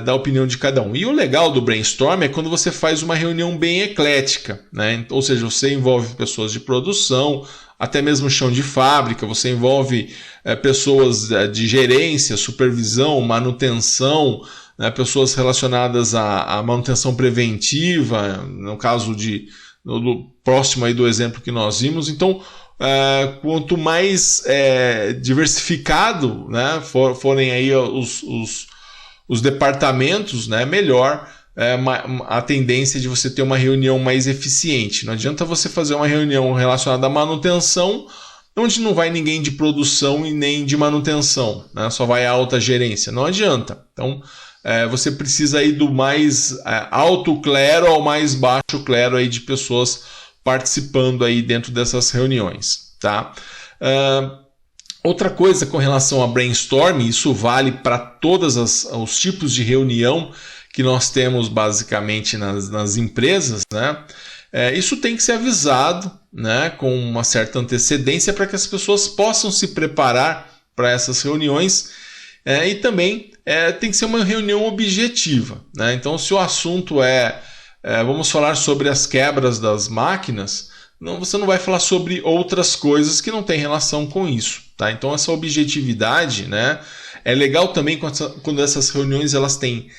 da opinião de cada um. E o legal do brainstorm é quando você faz uma reunião bem eclética, né? Ou seja, você envolve pessoas de produção, até mesmo chão de fábrica, você envolve pessoas de gerência, supervisão, manutenção, né, pessoas relacionadas à manutenção preventiva, no caso próximo aí do exemplo que nós vimos. Então, quanto mais diversificado, né, forem aí os departamentos, né, melhor a tendência de você ter uma reunião mais eficiente. Não adianta você fazer uma reunião relacionada à manutenção, onde não vai ninguém de produção e nem de manutenção, né, só vai a alta gerência. Não adianta. Então, você precisa aí do mais alto clero ao mais baixo clero aí de pessoas participando aí dentro dessas reuniões, tá? Outra coisa com relação a brainstorming, isso vale para todos os tipos de reunião que nós temos basicamente nas empresas, né? Isso tem que ser avisado, né, com uma certa antecedência para que as pessoas possam se preparar para essas reuniões, e também tem que ser uma reunião objetiva, né? Então, se o assunto vamos falar sobre as quebras das máquinas, você não vai falar sobre outras coisas que não têm relação com isso, tá? Então, essa objetividade, né, é legal também quando essas reuniões elas têm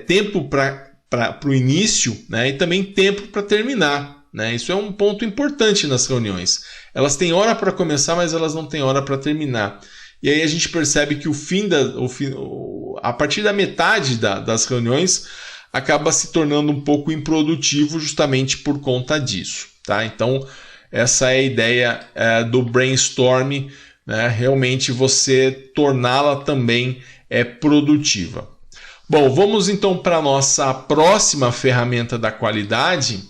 tempo para o início, né, e também tempo para terminar, né? Isso é um ponto importante nas reuniões. Elas têm hora para começar, mas elas não têm hora para terminar. E aí a gente percebe que a partir da metade das reuniões acaba se tornando um pouco improdutivo justamente por conta disso, tá? Então, essa é a ideia do brainstorming, né? Realmente você torná-la também produtiva. Bom, vamos então para a nossa próxima ferramenta da qualidade.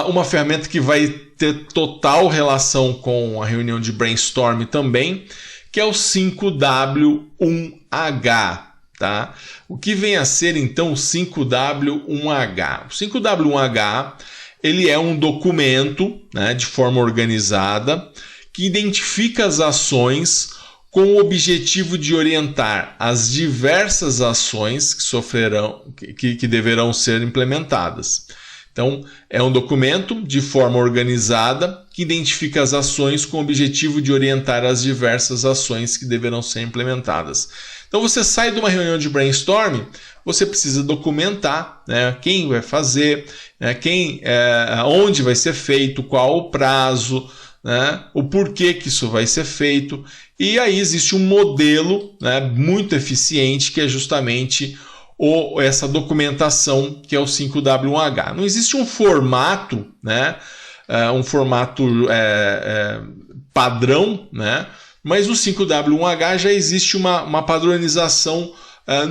Uma ferramenta que vai ter total relação com a reunião de brainstorming também, que é o 5W1H. Tá? O que vem a ser então o 5W1H? O 5W1H ele é um documento, né, de forma organizada que identifica as ações com o objetivo de orientar as diversas ações que deverão ser implementadas. Então, é um documento de forma organizada que identifica as ações com o objetivo de orientar as diversas ações que deverão ser implementadas. Então, você sai de uma reunião de brainstorming, você precisa documentar, né, quem vai fazer, né, onde vai ser feito, qual o prazo, né, o porquê que isso vai ser feito. E aí existe um modelo, né, muito eficiente que é justamente essa documentação, que é o 5W1H. Não existe um formato, né, padrão, né, mas no 5W1H já existe uma padronização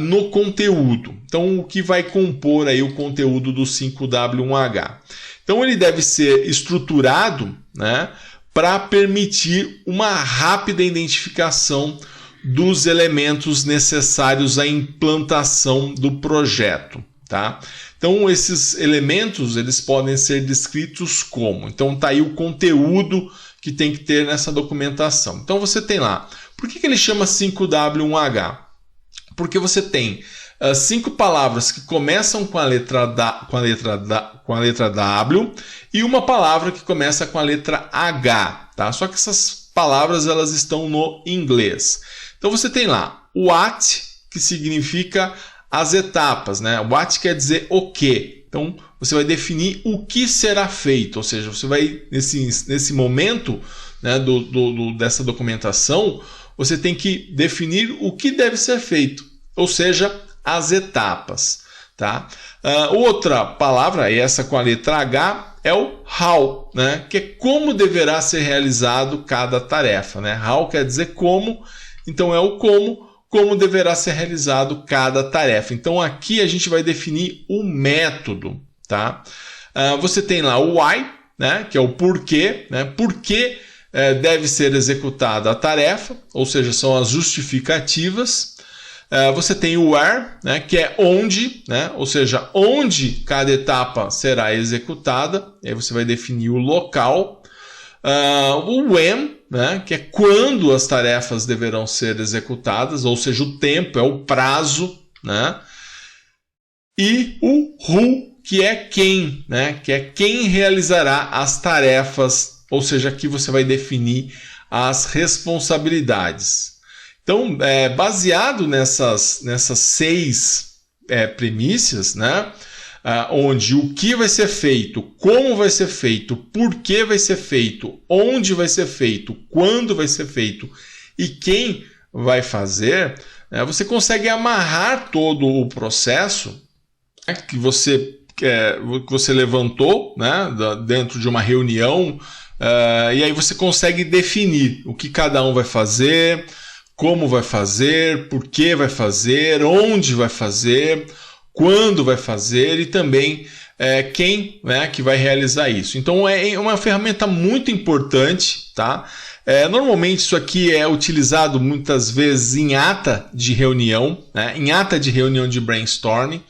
no conteúdo. Então, o que vai compor aí o conteúdo do 5W1H? Então, ele deve ser estruturado, né, para permitir uma rápida identificação dos elementos necessários à implantação do projeto, tá? Então, esses elementos eles podem ser descritos como. Então, tá aí o conteúdo que tem que ter nessa documentação. Então, você tem lá. Por que ele chama 5W1H? Porque você tem 5 palavras que começam com a letra W e uma palavra que começa com a letra H, tá? Só que essas palavras elas estão no inglês. Então você tem lá o what, que significa as etapas, né? What quer dizer o quê. Então você vai definir o que será feito, ou seja, você vai nesse momento, né, dessa documentação, você tem que definir o que deve ser feito, ou seja, as etapas, tá? Outra palavra, essa com a letra H, é o how, né? Que é como deverá ser realizado cada tarefa, né? How quer dizer como, então é o como deverá ser realizado cada tarefa. Então aqui a gente vai definir o método, tá? Você tem lá o why, né? Que é o porquê, né? Por que deve ser executada a tarefa, ou seja, são as justificativas. Você tem o where, né? Que é onde, né? Ou seja, onde cada etapa será executada. Aí você vai definir o local. O when, né? Que é quando as tarefas deverão ser executadas, ou seja, o tempo, é o prazo, né? E o who, que é quem, né? Que é quem realizará as tarefas ou seja, aqui você vai definir as responsabilidades. Então, baseado nessas 6 premissas, né? Onde o que vai ser feito, como vai ser feito, por que vai ser feito, onde vai ser feito, quando vai ser feito e quem vai fazer, você consegue amarrar todo o processo que você levantou, né, dentro de uma reunião, e aí você consegue definir o que cada um vai fazer, como vai fazer, por que vai fazer, onde vai fazer, quando vai fazer e também quem, né, que vai realizar isso. Então é uma ferramenta muito importante, tá? Normalmente isso aqui é utilizado muitas vezes em ata de reunião, né? Em ata de reunião de brainstorming.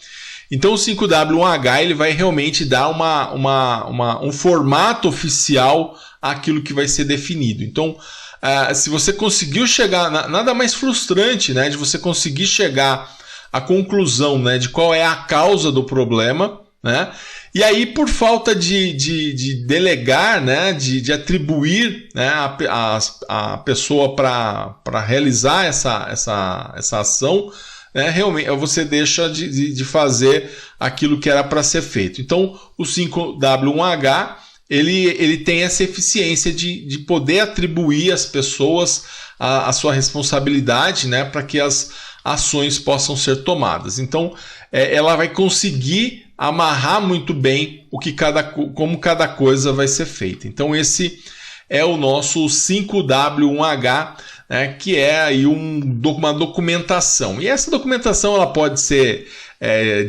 Então o 5W1H ele vai realmente dar um formato oficial àquilo que vai ser definido. Então, se você conseguiu chegar, nada mais frustrante, né, de você conseguir chegar à conclusão, né, de qual é a causa do problema, né? E aí, por falta de delegar, né, de atribuir, né, a pessoa para realizar essa ação, realmente você deixa de fazer aquilo que era para ser feito. Então, o 5W1H ele tem essa eficiência de poder atribuir às pessoas a sua responsabilidade, né, para que as ações possam ser tomadas. Então, ela vai conseguir amarrar muito bem como cada coisa vai ser feita. Então, esse é o nosso 5W1H, né, que é aí uma documentação. E essa documentação ela pode ser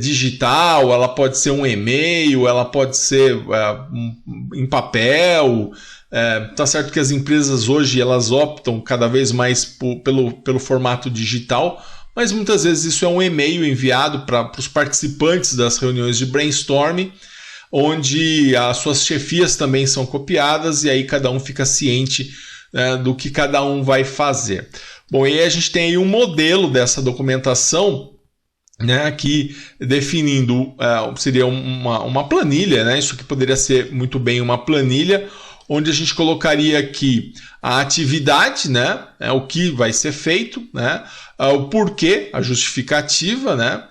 digital, ela pode ser um e-mail, ela pode ser em papel. Tá certo que as empresas hoje elas optam cada vez mais pelo formato digital, mas muitas vezes isso é um e-mail enviado para os participantes das reuniões de brainstorming, onde as suas chefias também são copiadas e aí cada um fica ciente do que cada um vai fazer. Bom, e aí a gente tem aí um modelo dessa documentação, né, aqui definindo, seria uma planilha, né? Isso aqui poderia ser muito bem uma planilha, onde a gente colocaria aqui a atividade, né, o que vai ser feito, né, o porquê, a justificativa, né,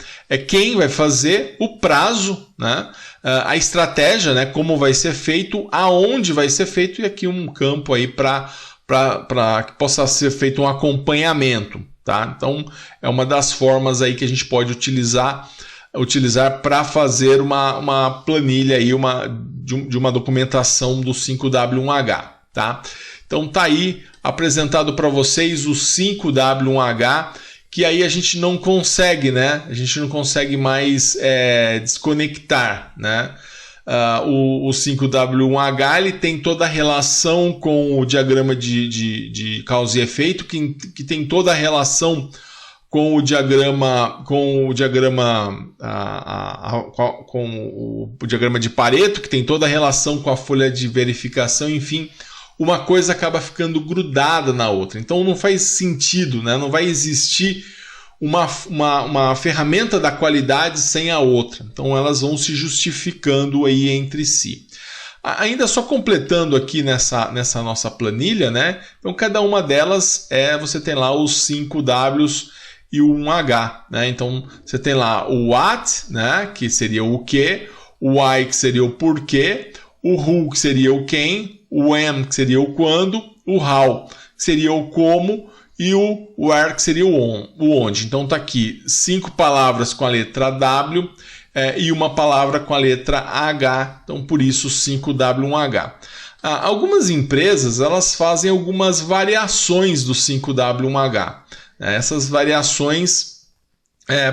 quem vai fazer, o prazo, né, a estratégia, né, como vai ser feito, aonde vai ser feito e aqui um campo aí para que possa ser feito um acompanhamento, tá? Então é uma das formas aí que a gente pode utilizar para fazer uma planilha aí, de uma documentação do 5W1H, tá? Então tá aí apresentado para vocês o 5W1H, que aí a gente não consegue, né? A gente não consegue mais desconectar, né? O 5W1H ele tem toda a relação com o diagrama de causa e efeito, que tem toda a relação com o diagrama de Pareto, que tem toda a relação com a folha de verificação, enfim, uma coisa acaba ficando grudada na outra. Então não faz sentido, né? Não vai existir uma ferramenta da qualidade sem a outra. Então elas vão se justificando aí entre si. Ainda só completando aqui nessa nossa planilha, né? Então cada uma delas você tem lá os 5 Ws e o 1H, né? Então você tem lá o what, né, que seria o que, o why, que seria o porquê, o who, que seria o quem, o when, que seria o quando, o how, que seria o como, e o where, que seria o onde. Então tá aqui 5 palavras com a letra W e uma palavra com a letra H, então por isso 5W1H. Algumas empresas elas fazem algumas variações do 5W1H. Essas variações,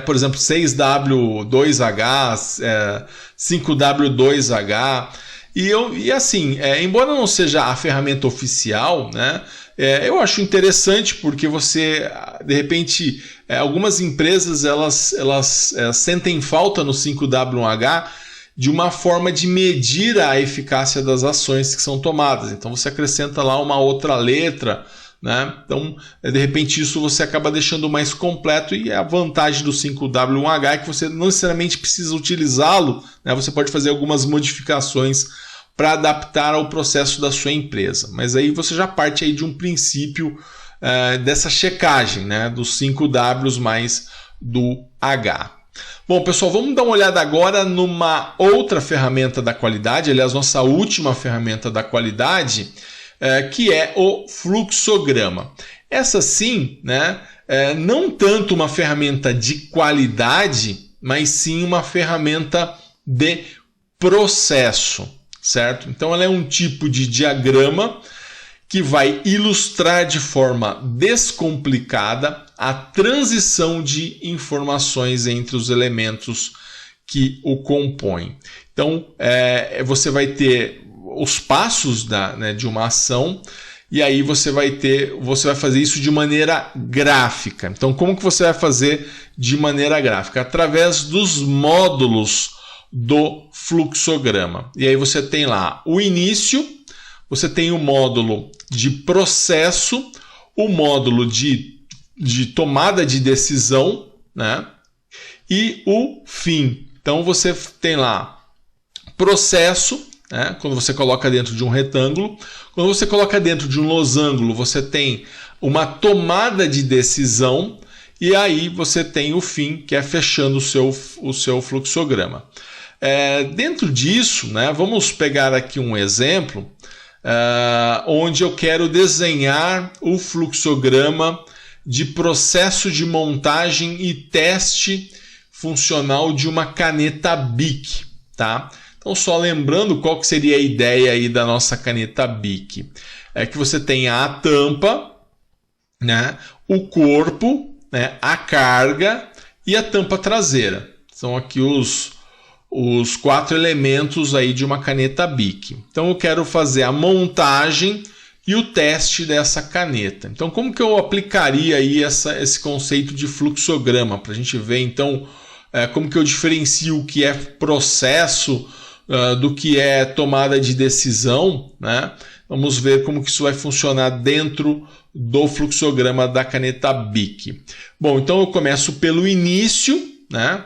por exemplo, 6W2H, 5W2H, e assim, embora não seja a ferramenta oficial, né, eu acho interessante porque você, de repente, algumas empresas elas sentem falta no 5W1H de uma forma de medir a eficácia das ações que são tomadas. Então você acrescenta lá uma outra letra, né? Então, de repente, isso você acaba deixando mais completo, e a vantagem do 5W1H é que você não necessariamente precisa utilizá-lo, né? Você pode fazer algumas modificações para adaptar ao processo da sua empresa. Mas aí você já parte aí de um princípio dessa checagem, né, dos 5 Ws mais do H. Bom, pessoal, vamos dar uma olhada agora numa outra ferramenta da qualidade, aliás, nossa última ferramenta da qualidade, que é o fluxograma. Essa sim, né, não tanto uma ferramenta de qualidade, mas sim uma ferramenta de processo, certo? Então ela é um tipo de diagrama que vai ilustrar de forma descomplicada a transição de informações entre os elementos que o compõem. Então, você vai ter os passos de uma ação e aí você vai fazer isso de maneira gráfica. Então, como que você vai fazer de maneira gráfica? Através dos módulos do fluxograma. E aí você tem lá o início, você tem o módulo de processo, o módulo de tomada de decisão, né? E o fim. Então você tem lá processo, né? Quando você coloca dentro de um retângulo. Quando você coloca dentro de um losango, você tem uma tomada de decisão e aí você tem o fim, que é fechando o seu fluxograma. Dentro disso, né, vamos pegar aqui um exemplo onde eu quero desenhar o fluxograma de processo de montagem e teste funcional de uma caneta Bic, tá? Então, só lembrando qual que seria a ideia aí da nossa caneta Bic. É que você tenha a tampa, né, o corpo, né, a carga e a tampa traseira. São aqui os 4 elementos aí de uma caneta Bic. Então, eu quero fazer a montagem e o teste dessa caneta. Então, como que eu aplicaria aí esse conceito de fluxograma? Para a gente ver, então, como que eu diferencio o que é processo do que é tomada de decisão, né? Vamos ver como que isso vai funcionar dentro do fluxograma da caneta Bic. Bom, então eu começo pelo início, né?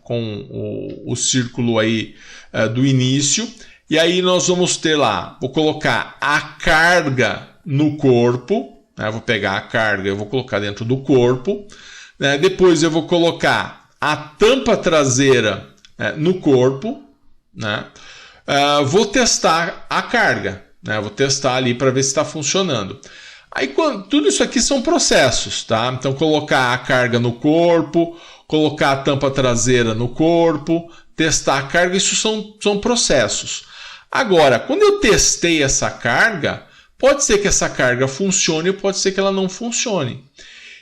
com o círculo aí do início. E aí nós vamos ter lá, vou colocar a carga no corpo, né? Vou pegar a carga e vou colocar dentro do corpo. Né? Depois eu vou colocar a tampa traseira no corpo. Né? Vou testar a carga, né? Vou testar ali para ver se está funcionando. Aí, tudo isso aqui são processos, tá? Então, colocar a carga no corpo, colocar a tampa traseira no corpo, testar a carga, isso são processos. Agora, quando eu testei essa carga, pode ser que essa carga funcione ou pode ser que ela não funcione.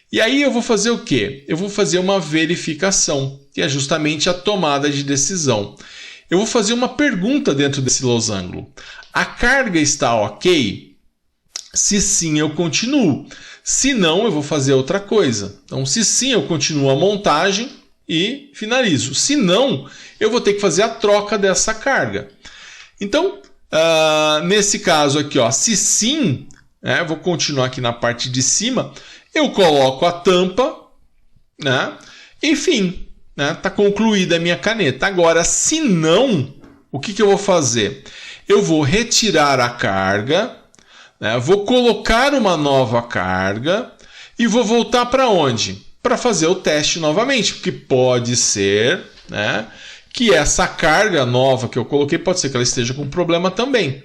E aí eu vou fazer o quê? Eu vou fazer uma verificação, que é justamente a tomada de decisão. Eu vou fazer uma pergunta dentro desse losango. A carga está ok? Se sim, eu continuo. Se não, eu vou fazer outra coisa. Então, se sim, eu continuo a montagem e finalizo. Se não, eu vou ter que fazer a troca dessa carga. Então, nesse caso aqui, ó, se sim, vou continuar aqui na parte de cima, eu coloco a tampa, né? Enfim, está concluída a minha caneta. Agora, se não, o que eu vou fazer? Eu vou retirar a carga, né? Vou colocar uma nova carga e vou voltar para onde? Para fazer o teste novamente, porque pode ser, né, que essa carga nova que eu coloquei, pode ser que ela esteja com problema também.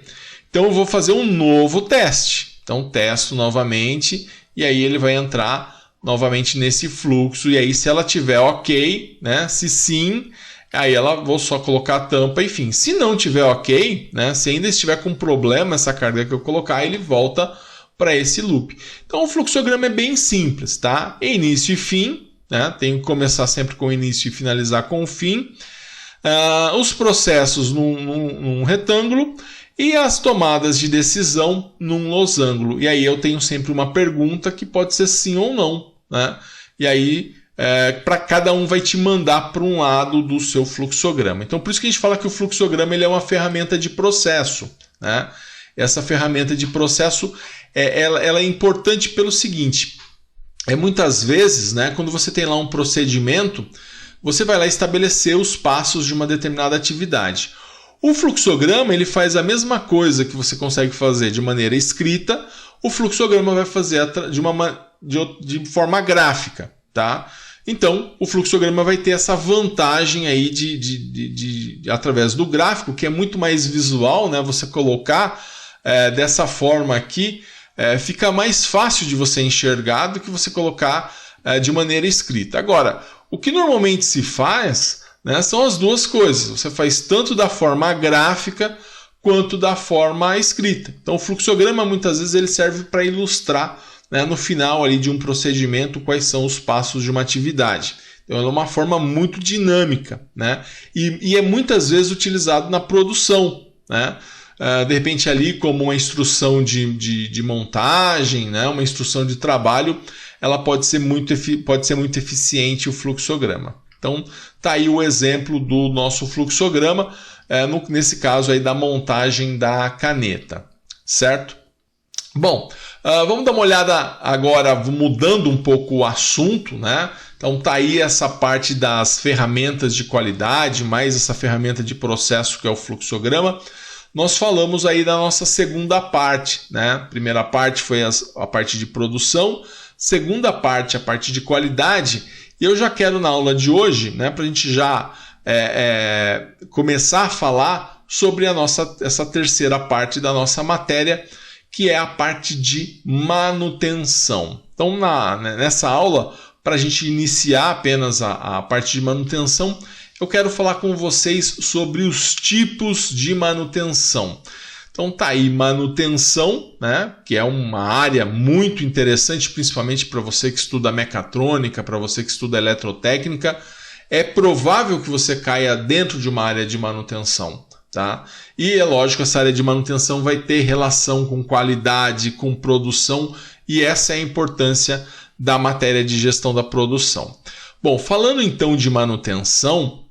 Então eu vou fazer um novo teste. Então testo novamente e aí ele vai entrar novamente nesse fluxo. E aí se ela tiver ok, né, se sim, aí vou só colocar a tampa, enfim. Se não tiver ok, né, se ainda estiver com problema essa carga que eu colocar, ele volta para esse loop. Então o fluxograma é bem simples, tá? Início e fim, né? Tem que começar sempre com o início e finalizar com o fim. Os processos num retângulo e as tomadas de decisão num losango. E aí eu tenho sempre uma pergunta que pode ser sim ou não, né? E aí para cada um vai te mandar para um lado do seu fluxograma. Então por isso que a gente fala que o fluxograma ele é uma ferramenta de processo, né? Essa ferramenta de processo ela é importante pelo seguinte: muitas vezes, né, quando você tem lá um procedimento, você vai lá estabelecer os passos de uma determinada atividade. O fluxograma ele faz a mesma coisa que você consegue fazer de maneira escrita, o fluxograma vai fazer de forma gráfica, tá? Então, o fluxograma vai ter essa vantagem aí através do gráfico, que é muito mais visual, né? Você colocar dessa forma aqui, fica mais fácil de você enxergar do que você colocar de maneira escrita. Agora, o que normalmente se faz, né, são as duas coisas. Você faz tanto da forma gráfica quanto da forma escrita. Então, o fluxograma muitas vezes ele serve para ilustrar, né, no final ali de um procedimento quais são os passos de uma atividade. Então, é uma forma muito dinâmica, né, e é muitas vezes utilizado na produção, né. De repente ali como uma instrução de montagem, né, uma instrução de trabalho, ela pode ser muito eficiente o fluxograma. Então tá aí o exemplo do nosso fluxograma, nesse caso aí da montagem da caneta, certo? Bom, vamos dar uma olhada agora, mudando um pouco o assunto, né? Então tá aí essa parte das ferramentas de qualidade, mais essa ferramenta de processo que é o fluxograma. Nós falamos aí da nossa segunda parte, né? A primeira parte foi a parte de produção, segunda parte a parte de qualidade, e eu já quero na aula de hoje, né, para a gente já começar a falar sobre essa terceira parte da nossa matéria, que é a parte de manutenção. Então, nessa aula, para a gente iniciar apenas a parte de manutenção, eu quero falar com vocês sobre os tipos de manutenção. Então tá aí manutenção, né, que é uma área muito interessante, principalmente para você que estuda mecatrônica, para você que estuda eletrotécnica. É provável que você caia dentro de uma área de manutenção, tá? E é lógico, essa área de manutenção vai ter relação com qualidade, com produção, e essa é a importância da matéria de gestão da produção. Bom, falando então de manutenção,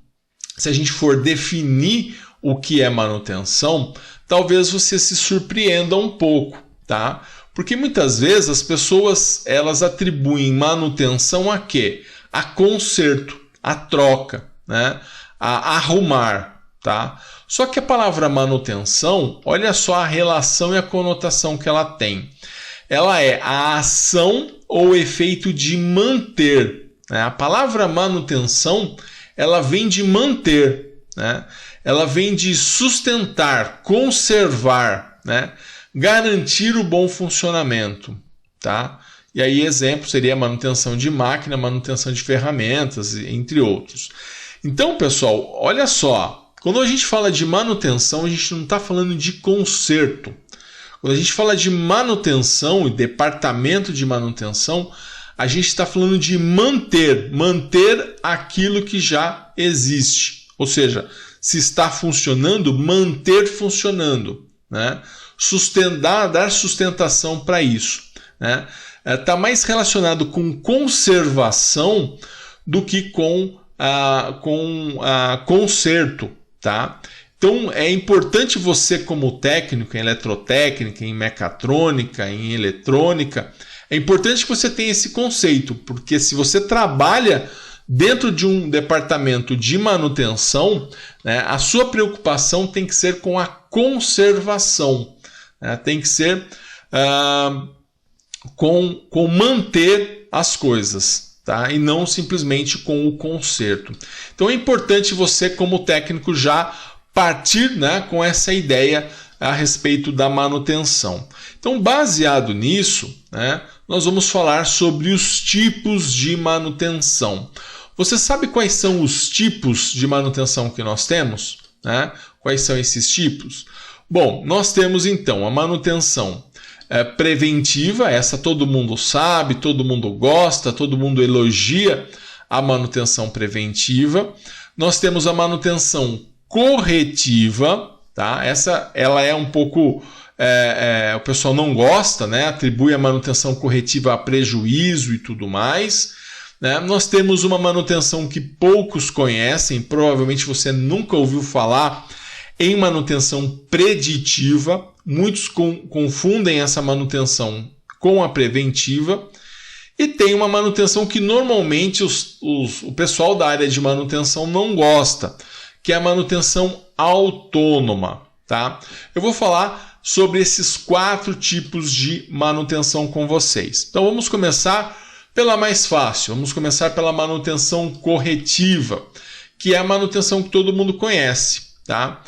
se a gente for definir o que é manutenção, talvez você se surpreenda um pouco, tá? Porque muitas vezes as pessoas elas atribuem manutenção a quê? A conserto, a troca, né? A arrumar, tá? Só que a palavra manutenção, olha só a relação e a conotação que ela tem. Ela é a ação ou efeito de manter, né? A palavra manutenção, ela vem de manter, né? Ela vem de sustentar, conservar, né? Garantir o bom funcionamento, tá? E aí exemplo seria a manutenção de máquina, manutenção de ferramentas, entre outros. Então, pessoal, olha só, quando a gente fala de manutenção, a gente não está falando de conserto. Quando a gente fala de manutenção e departamento de manutenção, a gente está falando de manter aquilo que já existe. Ou seja, se está funcionando, manter funcionando, né? Dar sustentação para isso, né? Está mais relacionado com conservação do que com conserto, tá? Então é importante você, como técnico em eletrotécnica, em mecatrônica, em eletrônica, é importante que você tenha esse conceito, porque se você trabalha dentro de um departamento de manutenção, né, a sua preocupação tem que ser com a conservação, né, tem que ser com manter as coisas, tá? E não simplesmente com o conserto. Então é importante você, como técnico, já partir, né, com essa ideia a respeito da manutenção. Então, baseado nisso, né, nós vamos falar sobre os tipos de manutenção. Você sabe quais são os tipos de manutenção que nós temos, né? Quais são esses tipos? Bom, nós temos então a manutenção preventiva, essa todo mundo sabe, todo mundo gosta, todo mundo elogia a manutenção preventiva. Nós temos a manutenção corretiva, tá? Ela é um pouco... o pessoal não gosta, né? Atribui a manutenção corretiva a prejuízo e tudo mais, né? Nós temos uma manutenção que poucos conhecem, provavelmente você nunca ouviu falar em manutenção preditiva. Muitos confundem essa manutenção com a preventiva. E tem uma manutenção que normalmente o pessoal da área de manutenção não gosta, que é a manutenção autônoma, tá? Eu vou falar sobre esses 4 tipos de manutenção com vocês. Então vamos começar pela mais fácil, vamos começar pela manutenção corretiva, que é a manutenção que todo mundo conhece, tá?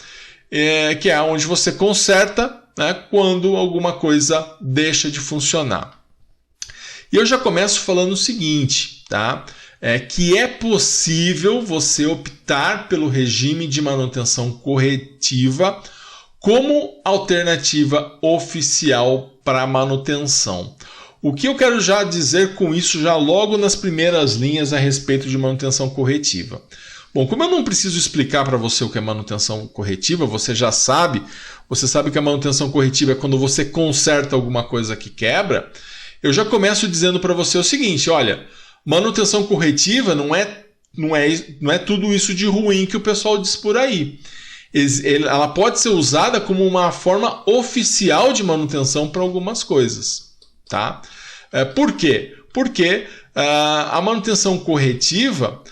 Que é onde você conserta, né, quando alguma coisa deixa de funcionar. E eu já começo falando o seguinte, tá? Que é possível você optar pelo regime de manutenção corretiva como alternativa oficial para manutenção. O que eu quero já dizer com isso, já logo nas primeiras linhas a respeito de manutenção corretiva? Bom, como eu não preciso explicar para você o que é manutenção corretiva, você já sabe, você sabe que a manutenção corretiva é quando você conserta alguma coisa que quebra, eu já começo dizendo para você o seguinte, olha, manutenção corretiva não é tudo isso de ruim que o pessoal diz por aí. Ela pode ser usada como uma forma oficial de manutenção para algumas coisas, tá? Por quê? Porque a manutenção corretiva,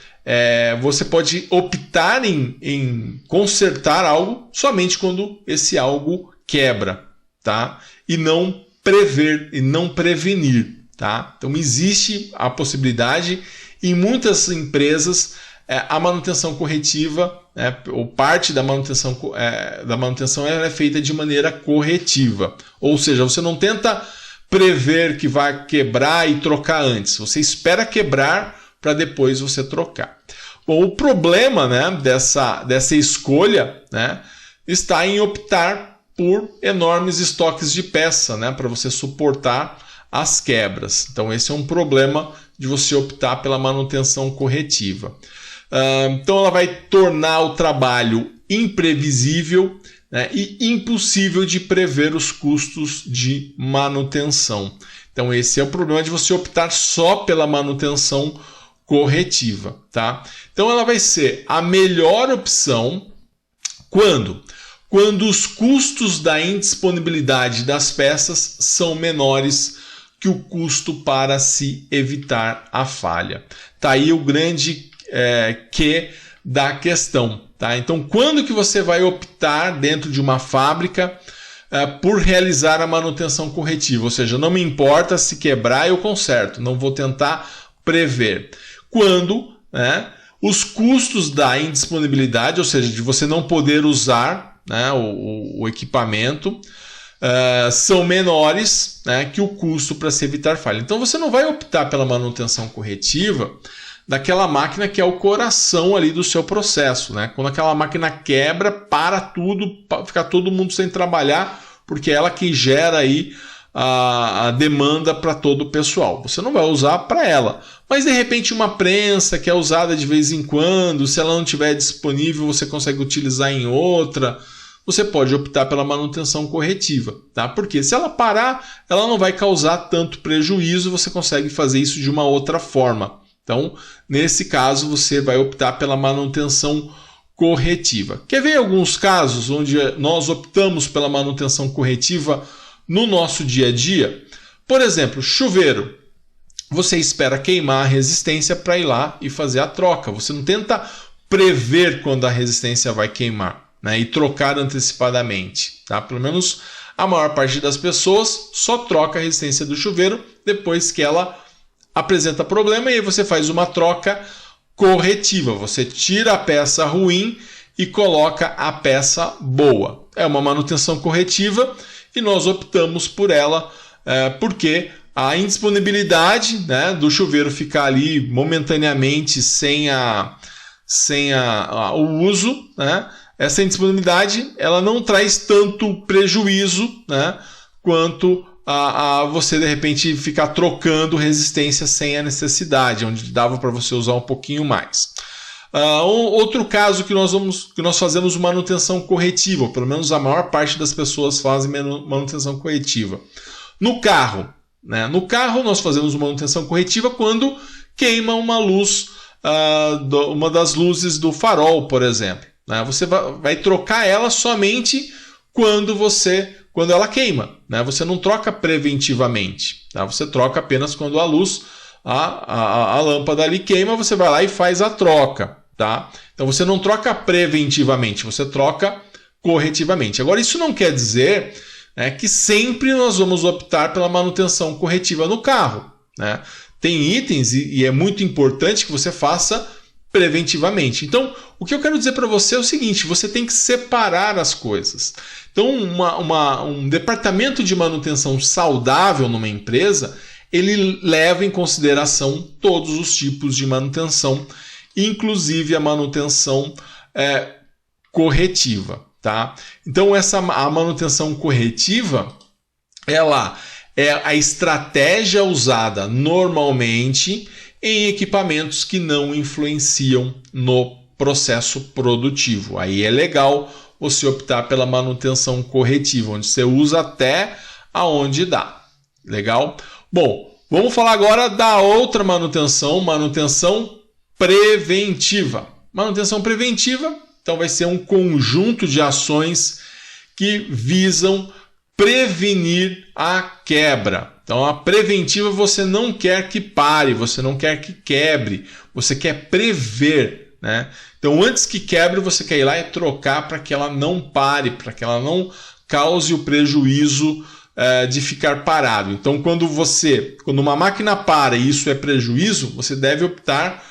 você pode optar em consertar algo somente quando esse algo quebra, tá? E não prevenir, tá? Então existe a possibilidade em muitas empresas a manutenção corretiva, ou parte da manutenção ela é feita de maneira corretiva. Ou seja, você não tenta prever que vai quebrar e trocar antes. Você espera quebrar para depois você trocar. Bom, o problema, né, dessa escolha, né, está em optar por enormes estoques de peça, né, para você suportar as quebras. Então esse é um problema de você optar pela manutenção corretiva. Então ela vai tornar o trabalho imprevisível, né, e impossível de prever os custos de manutenção. Então esse é o problema de você optar só pela manutenção corretiva, tá? Então ela vai ser a melhor opção quando os custos da indisponibilidade das peças são menores que o custo para se evitar a falha. Tá aí o grande que da questão, tá? Então, quando que você vai optar dentro de uma fábrica por realizar a manutenção corretiva? Ou seja, não me importa se quebrar, eu conserto, não vou tentar prever. Quando, né, os custos da indisponibilidade, ou seja, de você não poder usar, né, o equipamento, são menores, né, que o custo para se evitar falha. Então você não vai optar pela manutenção corretiva daquela máquina que é o coração ali do seu processo, né? Quando aquela máquina quebra, para tudo, fica todo mundo sem trabalhar, porque é ela que gera aí a demanda para todo o pessoal. Você não vai usar para ela, mas de repente uma prensa que é usada de vez em quando, se ela não estiver disponível, você consegue utilizar em outra. Você pode optar pela manutenção corretiva, tá? Porque se ela parar, ela não vai causar tanto prejuízo, você consegue fazer isso de uma outra forma. Então, nesse caso, você vai optar pela manutenção corretiva. Quer ver alguns casos onde nós optamos pela manutenção corretiva no nosso dia a dia? Por exemplo, chuveiro. Você espera queimar a resistência para ir lá e fazer a troca. Você não tenta prever quando a resistência vai queimar, né, e trocar antecipadamente, tá? Pelo menos a maior parte das pessoas só troca a resistência do chuveiro depois que ela apresenta problema, e aí você faz uma troca corretiva. Você tira a peça ruim e coloca a peça boa. É uma manutenção corretiva e nós optamos por ela porque a indisponibilidade, né, do chuveiro ficar ali momentaneamente sem o uso, né, essa indisponibilidade ela não traz tanto prejuízo, né, quanto a você de repente ficar trocando resistência sem a necessidade, onde dava para você usar um pouquinho mais. Outro caso que nós fazemos manutenção corretiva, ou pelo menos a maior parte das pessoas fazem manutenção corretiva. No carro, né? No carro nós fazemos manutenção corretiva quando queima uma luz, uma das luzes do farol, por exemplo, né? Você vai trocar ela somente quando ela queima, né? Você não troca preventivamente, tá? Você troca apenas quando a luz, a lâmpada ali queima, você vai lá e faz a troca, tá? Então você não troca preventivamente, você troca corretivamente. Agora, isso não quer dizer, né, que sempre nós vamos optar pela manutenção corretiva no carro, né? Tem itens e é muito importante que você faça preventivamente. Então, o que eu quero dizer para você é o seguinte: você tem que separar as coisas. Então, um departamento de manutenção saudável numa empresa, ele leva em consideração todos os tipos de manutenção, inclusive a manutenção corretiva, tá? Então, a manutenção corretiva, ela é a estratégia usada normalmente em equipamentos que não influenciam no processo produtivo. Aí é legal você optar pela manutenção corretiva, onde você usa até aonde dá. Legal? Bom, vamos falar agora da outra manutenção preventiva. Manutenção preventiva, então, vai ser um conjunto de ações que visam prevenir a quebra. Então, a preventiva você não quer que pare, você não quer que quebre, você quer prever, né? Então, antes que quebre, você quer ir lá e trocar para que ela não pare, para que ela não cause o prejuízo de ficar parado. Então, quando uma máquina para e isso é prejuízo, você deve optar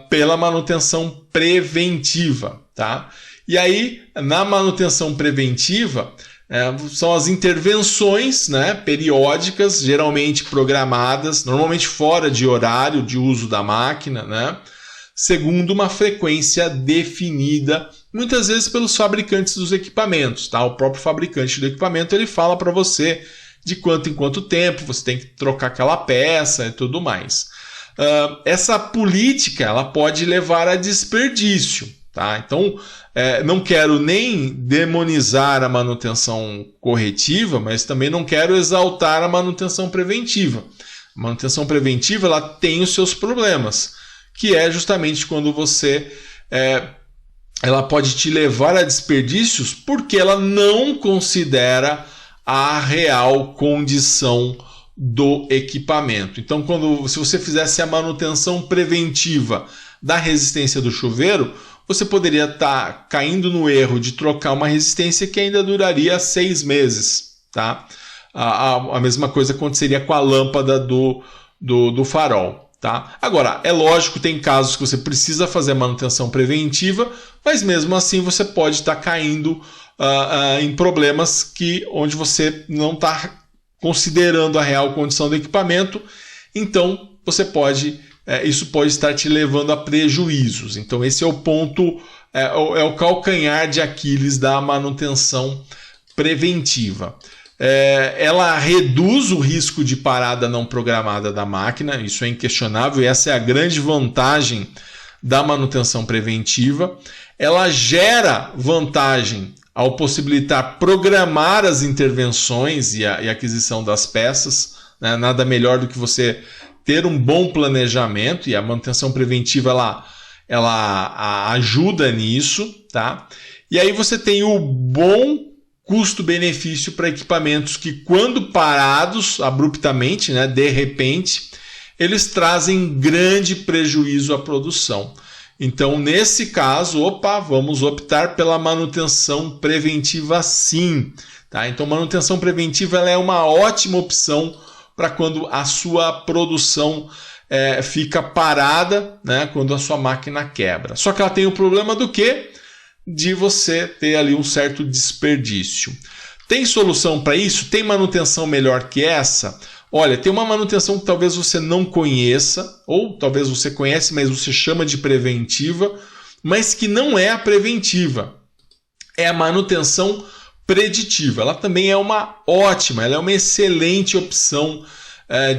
pela manutenção preventiva, tá? E aí, na manutenção preventiva, são as intervenções, né, periódicas, geralmente programadas, normalmente fora de horário de uso da máquina, né, segundo uma frequência definida, muitas vezes pelos fabricantes dos equipamentos, tá? O próprio fabricante do equipamento, ele fala para você de quanto em quanto tempo você tem que trocar aquela peça e tudo mais. Essa política, ela pode levar a desperdício, tá? Então, não quero nem demonizar a manutenção corretiva, mas também não quero exaltar a manutenção preventiva. A manutenção preventiva, ela tem os seus problemas, que é justamente quando ela pode te levar a desperdícios porque ela não considera a real condição do equipamento. Então, se você fizesse a manutenção preventiva da resistência do chuveiro, você poderia estar caindo no erro de trocar uma resistência que ainda duraria 6 meses, tá? A mesma coisa aconteceria com a lâmpada do farol, tá? Agora, é lógico, tem casos que você precisa fazer a manutenção preventiva, mas mesmo assim você pode estar caindo em problemas onde você não está considerando a real condição do equipamento, então isso pode estar te levando a prejuízos. Então, esse é o ponto, é o calcanhar de Aquiles da manutenção preventiva. Ela reduz o risco de parada não programada da máquina, isso é inquestionável, e essa é a grande vantagem da manutenção preventiva. Ela gera vantagem ao possibilitar programar as intervenções e a aquisição das peças, né? Nada melhor do que você ter um bom planejamento, e a manutenção preventiva ela ajuda nisso, tá? E aí você tem o bom custo-benefício para equipamentos que, quando parados abruptamente, né, de repente, eles trazem grande prejuízo à produção. Então, nesse caso, vamos optar pela manutenção preventiva sim, tá? Então, manutenção preventiva ela é uma ótima opção para quando a sua produção fica parada, né, quando a sua máquina quebra. Só que ela tem o problema do quê? De você ter ali um certo desperdício. Tem solução para isso? Tem manutenção melhor que essa? Olha, tem uma manutenção que talvez você não conheça, ou talvez você conhece, mas você chama de preventiva, mas que não é a preventiva. É a manutenção preditiva. Ela também é uma excelente opção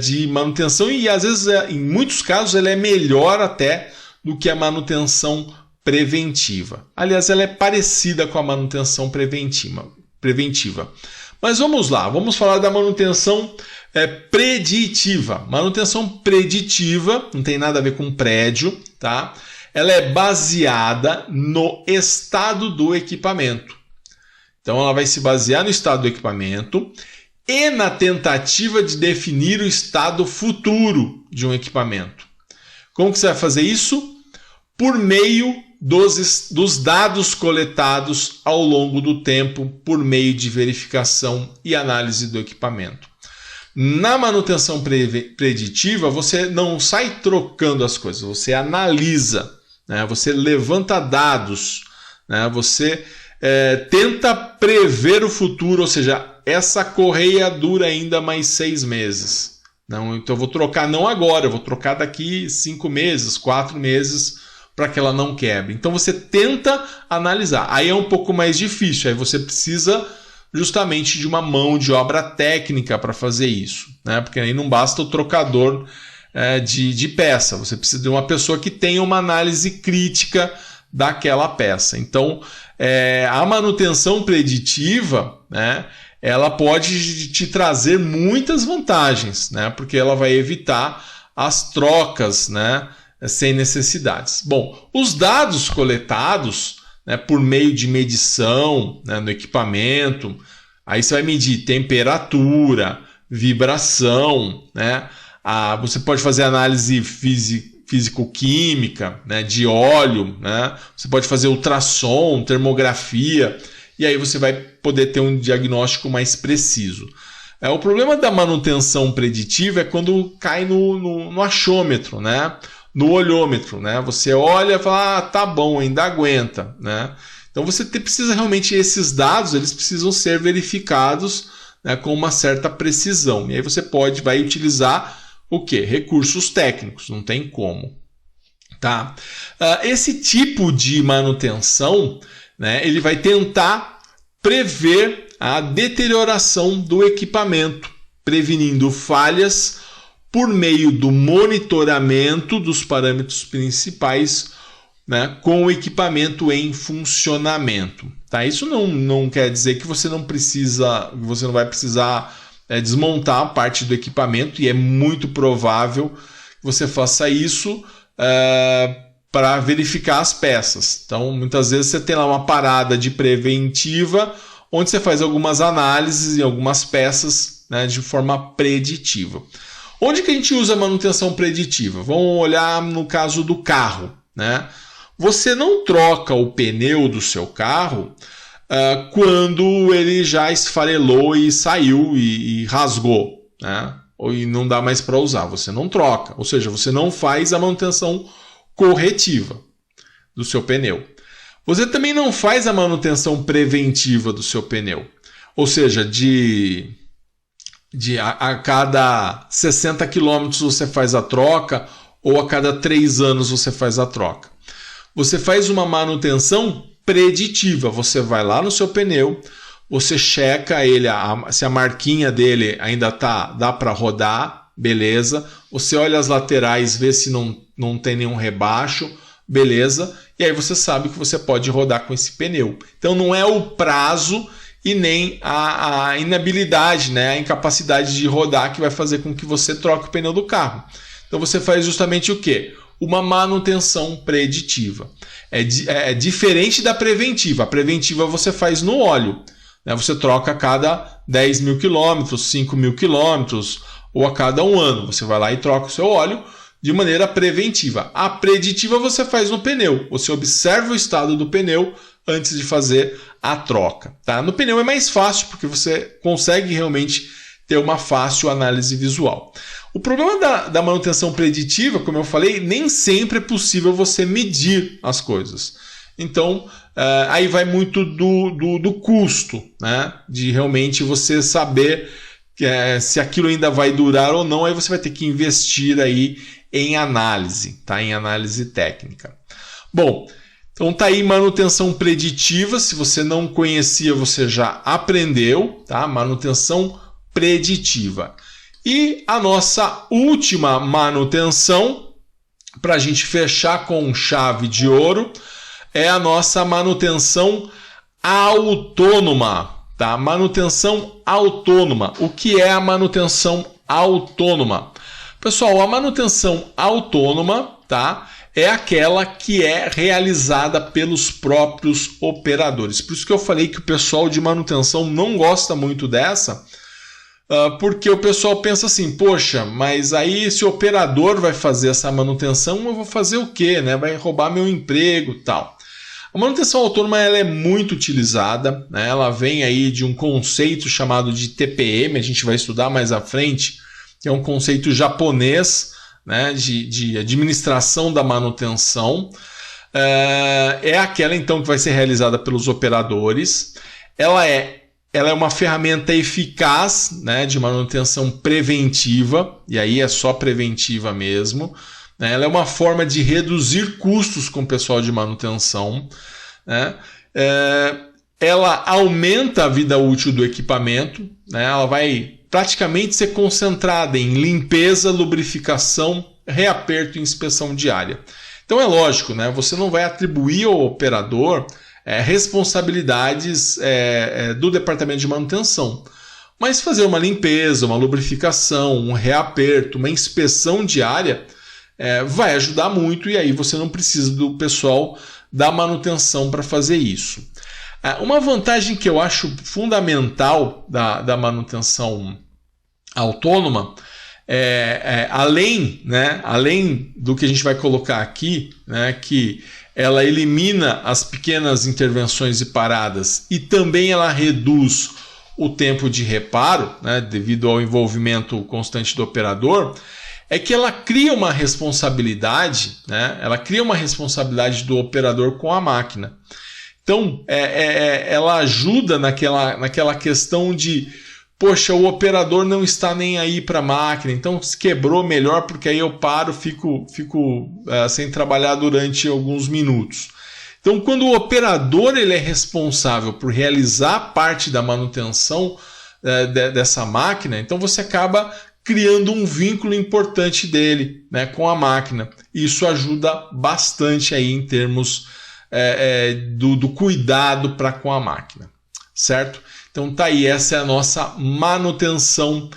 de manutenção, e às vezes, em muitos casos, ela é melhor até do que a manutenção preventiva. Aliás, ela é parecida com a manutenção preventiva. Mas vamos lá, vamos falar da manutenção preditiva. Manutenção preditiva não tem nada a ver com prédio, tá? Ela é baseada no estado do equipamento. Então, ela vai se basear no estado do equipamento e na tentativa de definir o estado futuro de um equipamento. Como que você vai fazer isso? por meio dos dados coletados ao longo do tempo, por meio de verificação e análise do equipamento. Na manutenção preditiva, você não sai trocando as coisas, você analisa, né? Você levanta dados, né? Você tenta prever o futuro, ou seja, essa correia dura ainda mais 6 meses. Não, então eu vou trocar não agora, eu vou trocar daqui 5 meses, 4 meses, para que ela não quebre. Então você tenta analisar. Aí é um pouco mais difícil, aí você precisa justamente de uma mão de obra técnica para fazer isso, né? Porque aí não basta o trocador de peça, você precisa de uma pessoa que tenha uma análise crítica daquela peça. Então a manutenção preditiva, né, ela pode te trazer muitas vantagens, né? Porque ela vai evitar as trocas, né, sem necessidades. Bom, os dados coletados, né, por meio de medição, né, no equipamento, aí você vai medir temperatura, vibração, né? Você pode fazer análise físico-química, né, de óleo, né? Você pode fazer ultrassom, termografia, e aí você vai poder ter um diagnóstico mais preciso. O problema da manutenção preditiva é quando cai no achômetro, né? No olhômetro, né? Você olha e fala, tá bom, ainda aguenta, né? Então você precisa realmente, esses dados, eles precisam ser verificados, né, com uma certa precisão. E aí você vai utilizar o quê? Recursos técnicos, não tem como. Tá? Esse tipo de manutenção, né, ele vai tentar prever a deterioração do equipamento, prevenindo falhas por meio do monitoramento dos parâmetros principais, né, com o equipamento em funcionamento. Tá? Isso não quer dizer que você não vai precisar desmontar parte do equipamento, e é muito provável que você faça isso para verificar as peças. Então, muitas vezes você tem lá uma parada de preventiva, onde você faz algumas análises em algumas peças, né, de forma preditiva. Onde que a gente usa a manutenção preditiva? Vamos olhar no caso do carro, né? Você não troca o pneu do seu carro quando ele já esfarelou e saiu e rasgou, né? E não dá mais para usar. Você não troca, ou seja, você não faz a manutenção corretiva do seu pneu. Você também não faz a manutenção preventiva do seu pneu, ou seja, a cada 60 km você faz a troca, ou a cada 3 anos você faz a troca. Você faz uma manutenção preditiva. Você vai lá no seu pneu, você checa ele, se a marquinha dele ainda dá para rodar, beleza. Você olha as laterais, vê se não tem nenhum rebaixo, beleza. E aí você sabe que você pode rodar com esse pneu. Então não é o prazo e nem a inabilidade, né, a incapacidade de rodar que vai fazer com que você troque o pneu do carro. Então você faz justamente o quê? Uma manutenção preditiva. É diferente da preventiva. A preventiva você faz no óleo, né? Você troca a cada 10 mil quilômetros, 5 mil quilômetros, ou a cada 1 ano. Você vai lá e troca o seu óleo de maneira preventiva. A preditiva você faz no pneu. Você observa o estado do pneu antes de fazer a troca. Tá? No pneu é mais fácil, porque você consegue realmente ter uma fácil análise visual. O problema da manutenção preditiva, como eu falei, nem sempre é possível você medir as coisas. Então, aí vai muito do custo, né? De realmente você saber se aquilo ainda vai durar ou não. Aí você vai ter que investir aí em análise, tá? Em análise técnica. Bom, então tá aí manutenção preditiva. Se você não conhecia, você já aprendeu, tá? Manutenção preditiva. E a nossa última manutenção, para a gente fechar com chave de ouro, é a nossa manutenção autônoma. Tá? Manutenção autônoma. O que é a manutenção autônoma? Pessoal, a manutenção autônoma, tá, é aquela que é realizada pelos próprios operadores. Por isso que eu falei que o pessoal de manutenção não gosta muito dessa, porque o pessoal pensa assim, poxa, mas aí se o operador vai fazer essa manutenção, eu vou fazer o quê, né? Vai roubar meu emprego e tal. A manutenção autônoma ela é muito utilizada, né? Ela vem aí de um conceito chamado de TPM, a gente vai estudar mais à frente, que é um conceito japonês, né? de administração da manutenção. É aquela então que vai ser realizada pelos operadores. Ela é uma ferramenta eficaz, né, de manutenção preventiva, e aí é só preventiva mesmo. Né? Ela é uma forma de reduzir custos com o pessoal de manutenção. Né? Ela aumenta a vida útil do equipamento, né? Ela vai praticamente ser concentrada em limpeza, lubrificação, reaperto e inspeção diária. Então é lógico, né? Você não vai atribuir ao operador responsabilidades do departamento de manutenção. Mas fazer uma limpeza, uma lubrificação, um reaperto, uma inspeção diária vai ajudar muito, e aí você não precisa do pessoal da manutenção para fazer isso. Uma vantagem que eu acho fundamental da manutenção autônoma além do que a gente vai colocar aqui, né, que ela elimina as pequenas intervenções e paradas, e também ela reduz o tempo de reparo, né, devido ao envolvimento constante do operador, é que ela cria uma responsabilidade, né, do operador com a máquina. Então, ela ajuda naquela questão de, poxa, o operador não está nem aí para a máquina, então se quebrou melhor, porque aí eu paro, fico sem trabalhar durante alguns minutos. Então, quando o operador ele é responsável por realizar parte da manutenção dessa máquina, então você acaba criando um vínculo importante dele, né, com a máquina. Isso ajuda bastante aí em termos do cuidado para com a máquina, certo? Então tá aí, essa é a nossa manutenção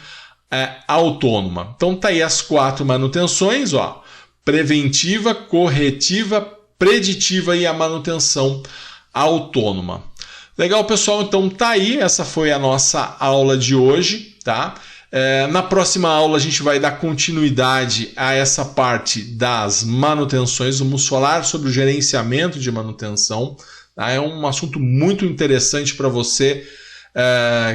autônoma. Então tá aí as 4 manutenções, ó: preventiva, corretiva, preditiva e a manutenção autônoma. Legal, pessoal? Então tá aí, essa foi a nossa aula de hoje, tá? Na próxima aula a gente vai dar continuidade a essa parte das manutenções. Vamos falar sobre o gerenciamento de manutenção, tá? É um assunto muito interessante para você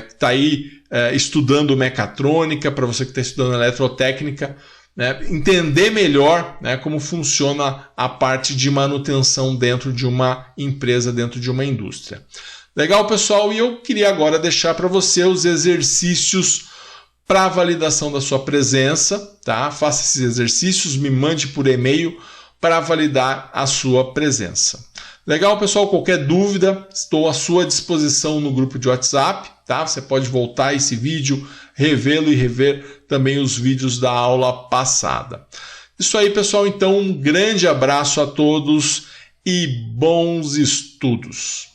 que está aí estudando mecatrônica, para você que está estudando eletrotécnica, né, entender melhor, né, como funciona a parte de manutenção dentro de uma empresa, dentro de uma indústria. Legal, pessoal? E eu queria agora deixar para você os exercícios para validação da sua presença, tá? Faça esses exercícios, me mande por e-mail para validar a sua presença. Legal, pessoal? Qualquer dúvida, estou à sua disposição no grupo de WhatsApp, tá? Você pode voltar a esse vídeo, revê-lo e rever também os vídeos da aula passada. Isso aí, pessoal. Então, um grande abraço a todos e bons estudos!